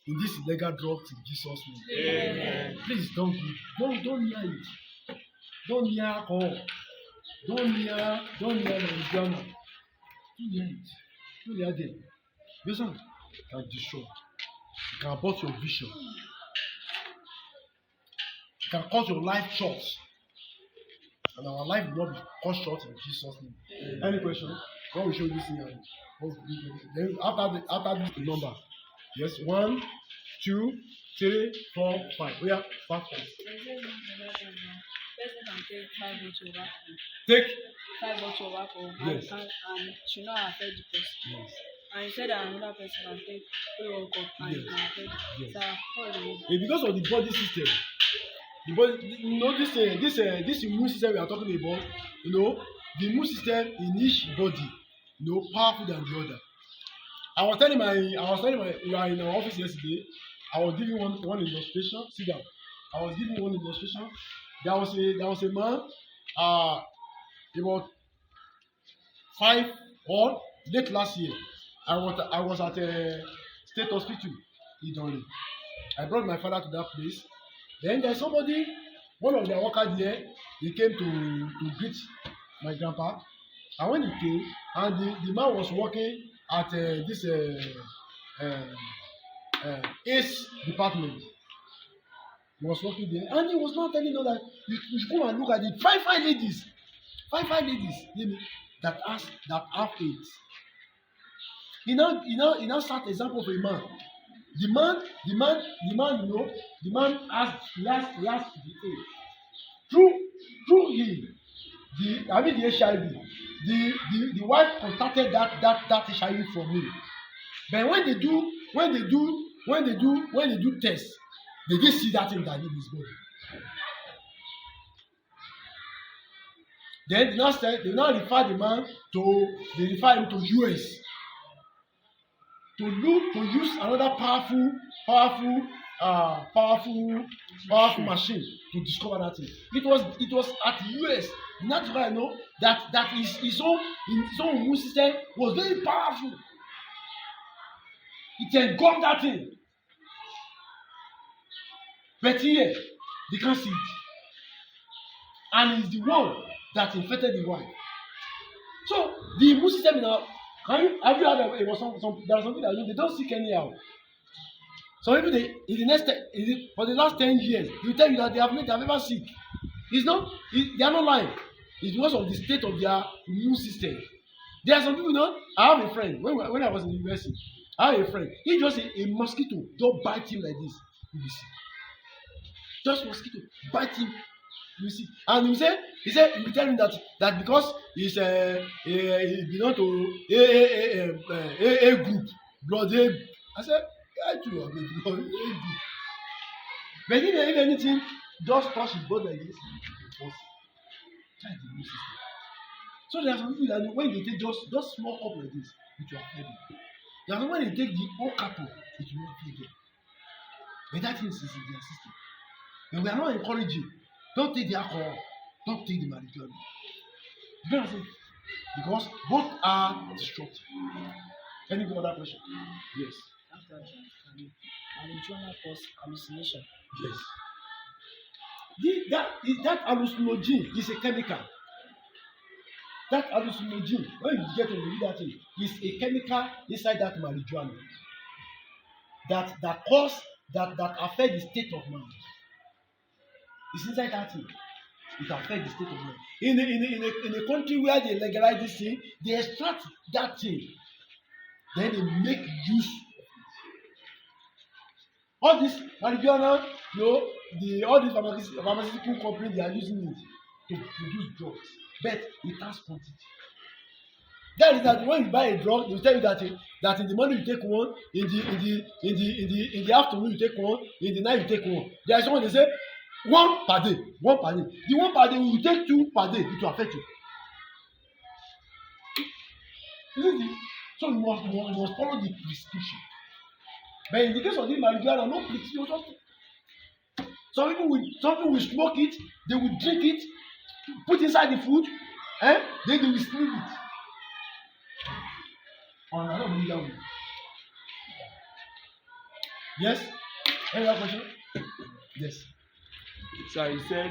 in this illegal drugs in Jesus' name. Amen. Please don't near it. Don't near alcohol. Don't near marijuana. Don't near it. Don't near them. This one can destroy. It can abort your vision. It can cause your life short. And our life will not be cut short in Jesus' name. Any question? God will show you this thing. Then after this number. Yes, 1, 2, 3, 4, 5. We are fast. Take 5 bottles of alcohol yes. and should not affect the person. Yes. And you said that another person can take 3 cup and Yes. it can affect. Yes. So how do you? It's because of the body system. The body, you know, this immune system we are talking about. You know, the immune system in each body, you know, powerful than the other. I was telling my, you are in our office yesterday. I was giving one illustration. Sit down. I was giving one illustration. There was a man, about 5 or late last year. I was at a state hospital in Idori. I brought my father to that place. Then there's somebody, one of their workers there, he came to greet my grandpa. And when he came, and the man was working at this ACE department. He was working there, and he was not telling us that you should come and look at the five ladies, you know, that have AIDS. He now start example of a man. The man, you know, the man has the AIDS. Through him, the HIV, the wife contacted that HIV from me. But when they do test, they just see that thing that in his body. Then they now refer the man they refer him to US to use another powerful machine to discover that thing. It was at US. That's why I know that his own immune system was very powerful. It engulfed that thing. But here, they can't see it. And it's the one that infected the wife. So the immune system now, have you heard of it? There are some people that they don't seek anyhow. Some people for the last 10 years, they will tell you that they have never sick. They are not lying. It's because of the state of their immune system. There are some people, I have a friend, when I was in the university, I have a friend, he just a mosquito don't bite him like this. You will see. Just mosquito bite him. You see. And he said he will tell me that because he belong to A group, blood A. I said, I too have a blood A group. But if anything just touch his body like this, that's the immune system. So there are some people that when they take just small cup like this, it will affect them. There are some when they take the whole carton, it will not affect them. But that thing is in their system. And we are not encouraging. Don't take the alcohol. Don't take the marijuana. You know what I'm saying? Because both are destructive. Any other question? Yes. After marijuana cause hallucination. Yes. That hallucinogen is a chemical. That hallucinogen, when you get to read that thing, is a chemical inside that marijuana that affect the state of mind. It's inside that thing. It affects the state of mind. In a country where they legalize this thing, they extract that thing. Then they make use of it. All this marijuana, all these pharmaceutical companies, they are using it to produce drugs. But it has quantity. That is that when you buy a drug, they will tell you that in the morning you take one, in the afternoon you take one, in the night you take one. There is someone they say one per day. The one per day, when you take 2 per day, it will affect you. Isn't it? So you must follow the prescription. But in the case of the marijuana, no prescription. Some people will smoke it, they will drink it, put inside the food, then they will steal it. On another way. Yes? Any other question? Yes. So you said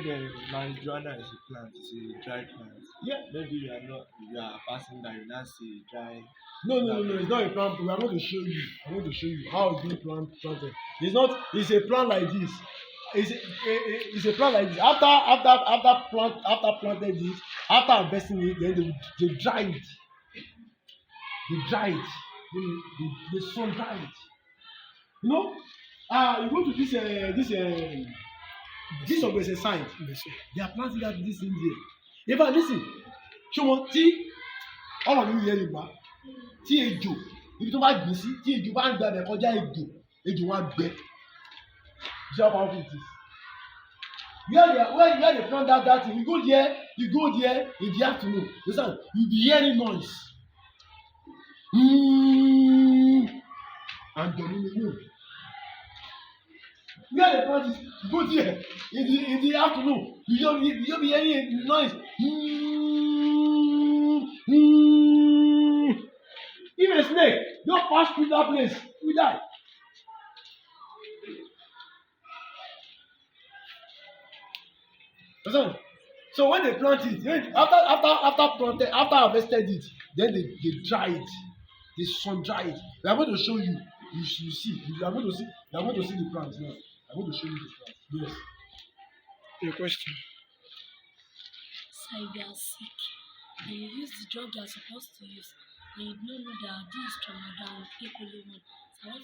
marijuana is a plant, it's a dry plant. Yeah. Maybe you are passing that you now see dry. No, it's not a plant. We are going to show you. I'm going to show you how it's being planted. It's a plant like this. It's a plant like this. After planted it, after harvesting it, then they dry it. They dry it. They sun dry it. You go to this of a sign. They are planting that this in here. In fact, listen. Ṣé wọn tí ọ̀rọ̀ mi yẹ Yorùbá tí ejò ibi tó bá gbìn sí tí ejò bá ń gba ẹ̀ kọjá ejò wọn á gbẹ. Ṣé ọ̀pá ọ̀pá it is? Where they plant that thing, you go there in the afternoon. Listen, you be hearing noise. And the moon. Where they plant it, you go there in the afternoon. You don't be hearing noise. Even a snake, don't pass through that place, you die. So when they plant it, after harvested it, then they dry it, they sun dry it. We are going to show you. You see. You are going to see the plants now. I'm going to show you the plants. Yes. Your question. So if you are sick and you use the drug you are supposed to use, and you don't know that this tramadol equally one.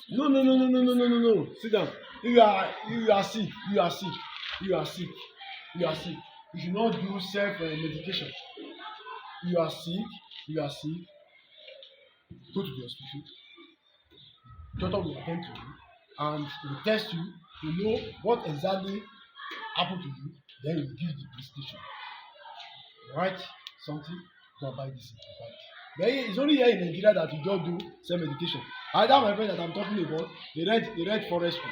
No. Sit down. You are sick. You should not do self medication. you are sick, go to the hospital. Doctor will attend to you and will test you to know what exactly happened to you. Then he will give you the prescription. Write something, go and buy this. Then it's only here in Nigeria that you don't do self-medication. Either my friend that I'm talking about, they read forest school.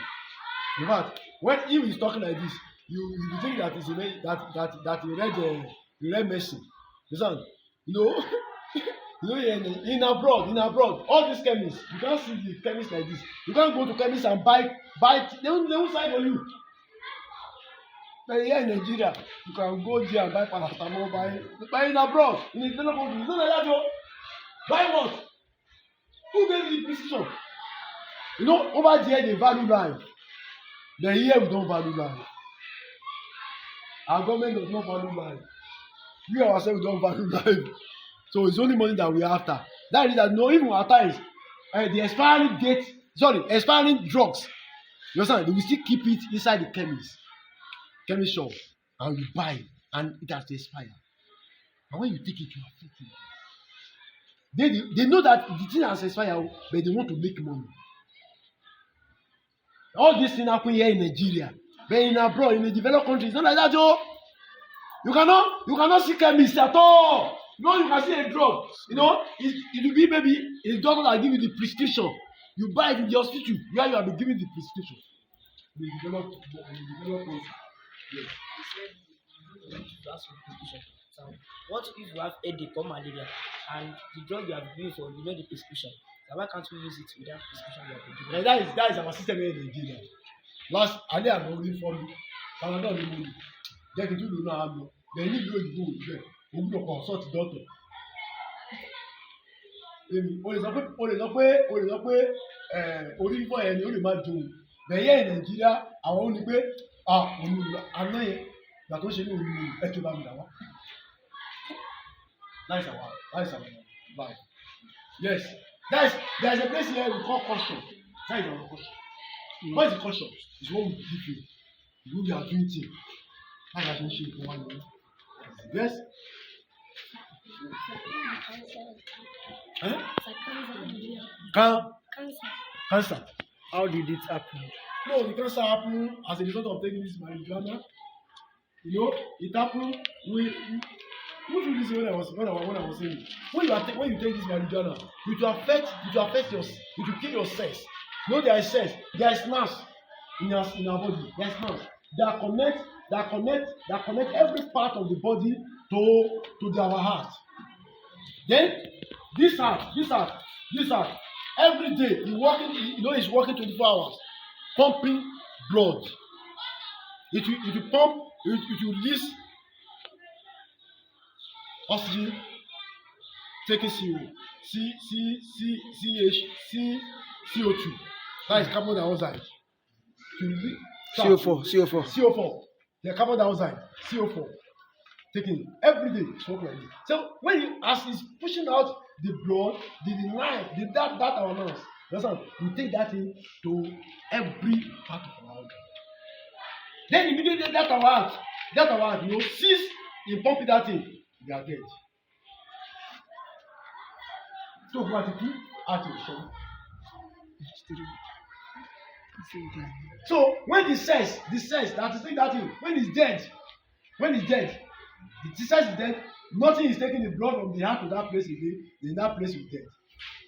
In fact, when if he's talking like this, you think that is that he read medicine. Listen, in abroad, all these chemists, you can't see the chemists like this. You can't go to chemists and buy. They won't sign for you. But here in Nigeria, you can go there and buy paracetamol, buy in abroad, in the developed country. It's not like that, yo. Buy what? Who gave you the prescription? Over there they value life. Then here we don't value life. Our government does not value life. We ourselves don't value life. So it's only money that we are after. That is that even at times, the expiring drugs, you understand? They will still keep it inside the chemist shop, and you buy it, and it has to expire. And when you take it, you are taking it. They know that the thing has expired, but they want to make money. All these things happen here in Nigeria, but in abroad, in the developed countries, not like that, Joe. You cannot see chemists at all. You can see a drug. It will be maybe a doctor that give you the prescription. You buy it in the hospital where you have been given the prescription. The developed countries. Yes. So what if you have headache or malaria and the drug you have been for, the prescription? So why can't we use it without prescription you have been given? That is our system here in Nigeria. Last, I did an only for me. Canada only money. They can do no harm. They need to go there. We will consult the doctor. O lè sọ pé orí fífọ́ yẹn ni ó lè má dùn. Bẹ̀yẹ̀ in Nigeria, àwọn ò ní pé àná yẹn gbà tó ṣe ní orí ẹ̀tọ́ bá mi dà wá. That's our life. Yes, there is a place here we call caution. That is our caution. What is the caution? It's what we give you. You are doing things. How you shape one way. Yes. Cancer. How did it happen? No, the cancer happened as a result of taking this marijuana. It happened. Who do this when I was saying it? When you take this marijuana, it will affect your, it will kill your cells. There is cells, there is nerves in our body. There is nerves that connect every part of the body to our heart. Then this heart, every day it's working 24 hours, pumping blood. It will pump. It will release oxygen, taking CO2. That is carbon dioxide. CO4. The carbon dioxide, CO4. Taking every day, smoke like this. So as it's pushing out the blood, the line, that our lungs, we take that in to every part of our organ. Then immediately that our heart, cease in pumping that in, we are dead. So what to do? So when the cells that is taking that in, when it's dead, the cells is dead, nothing is taking the blood from the heart to that place again, then that place is dead.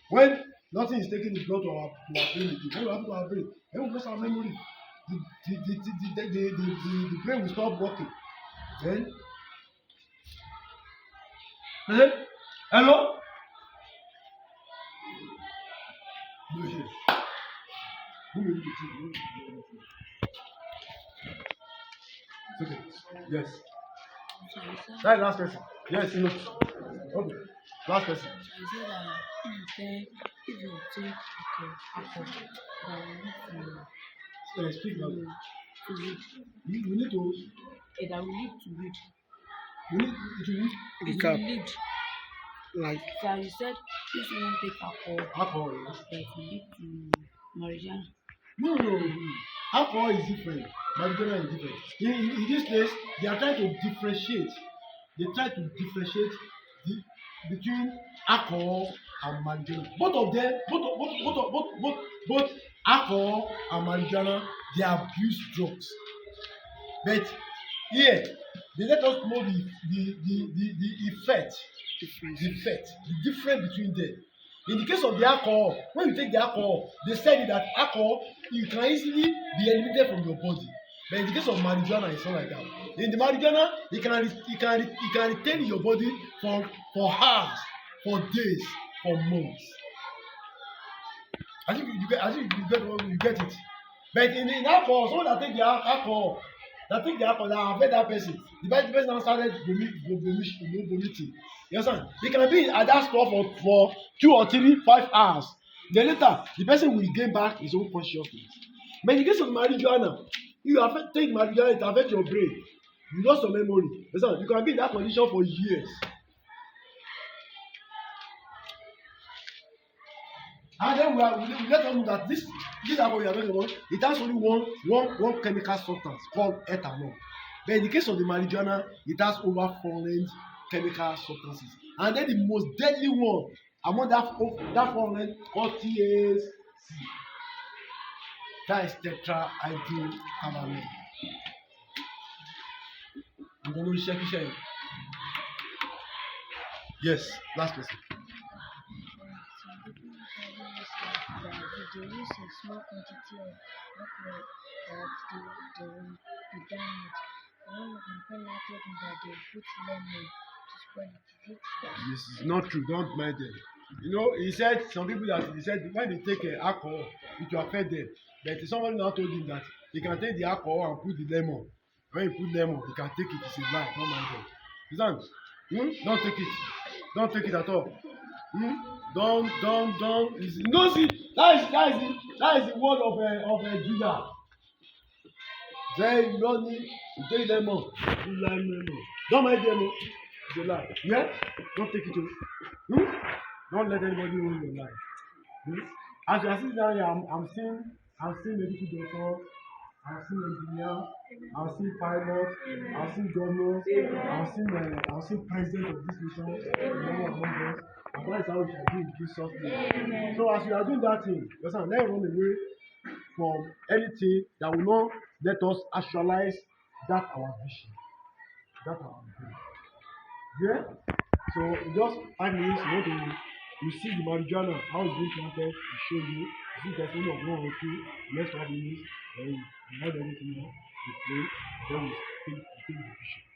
When nothing is taking the blood to our brain again, what will happen to our brain? Then we lose our memory. The brain will stop working. Then hello? Okay. Yes. That last person. Yes, Okay. Last person. I said that if you take apple, Speak now. to read. We need to. That we need to read. We need to read. Lead. Like. So you said if you want to take Alcohol. Yes. that will lead to marijuana. No. Alcohol is different. Marijuana is different. In this case, they are trying to differentiate. They try to differentiate between alcohol and marijuana. Both alcohol and marijuana, they abuse drugs. But here they let us know the effect, the difference between them. In the case of the alcohol, when you take the alcohol, they said that alcohol you can easily be eliminated from your body. But in the case of marijuana, it's not like that. In the marijuana, you can retain in your body for hours, for days, for months. I think you get it. But in alcohol, someone that take the alcohol, that affect that person, the person now started vomiting. You understand? He can be at that spot for 2 or 3, 5 hours. Then later, the person will gain back his own consciousness. But in the case of marijuana, you take marijuana, it affects your brain. You lost your memory. You understand? You can be in that condition for years. And then we let them know that this alcohol we are talking about, it has only one chemical substance called ethanol. But in the case of the marijuana, it has over 400 chemical substances. And then the most deadly one among that 400 called THC. That is tetrahydrocannabinol. I'm going to check. Yes, last question. They use a small quantity of alcohol that they will be damaged. One of my friends told me that they put lemon to spoil it. This is not true. Don't mind them. You know, he said some people that he said when they take alcohol, it will affect them. But someone now told him that they can take the alcohol and put the lemon. When you put lemon, they can take it. It's a lie. Don't mind them. Listen, don't take it. Don't take it at all. Don't. No, see, that is the word of Judah. Then you don't need to take lemon. Don't mind them. It's a lie. Yeah? Don't take it. Don't let anybody ruin your life. As you are sitting down here, I'm seeing medical doctors, I'm seeing engineers, I'm seeing pilots, I'm seeing governors, I'm seeing president of this nation, among us. And that is how we shall do in Jesus' name. So as we are doing that thing, let's run away from anything that will not let us actualize that our vision. That our vision. Yeah? So in just 5 minutes, you see the marijuana, how it's being planted, we show you. You see testimony of 1 or 2, next 5 minutes, then you have everything now, you play, then we take the vision.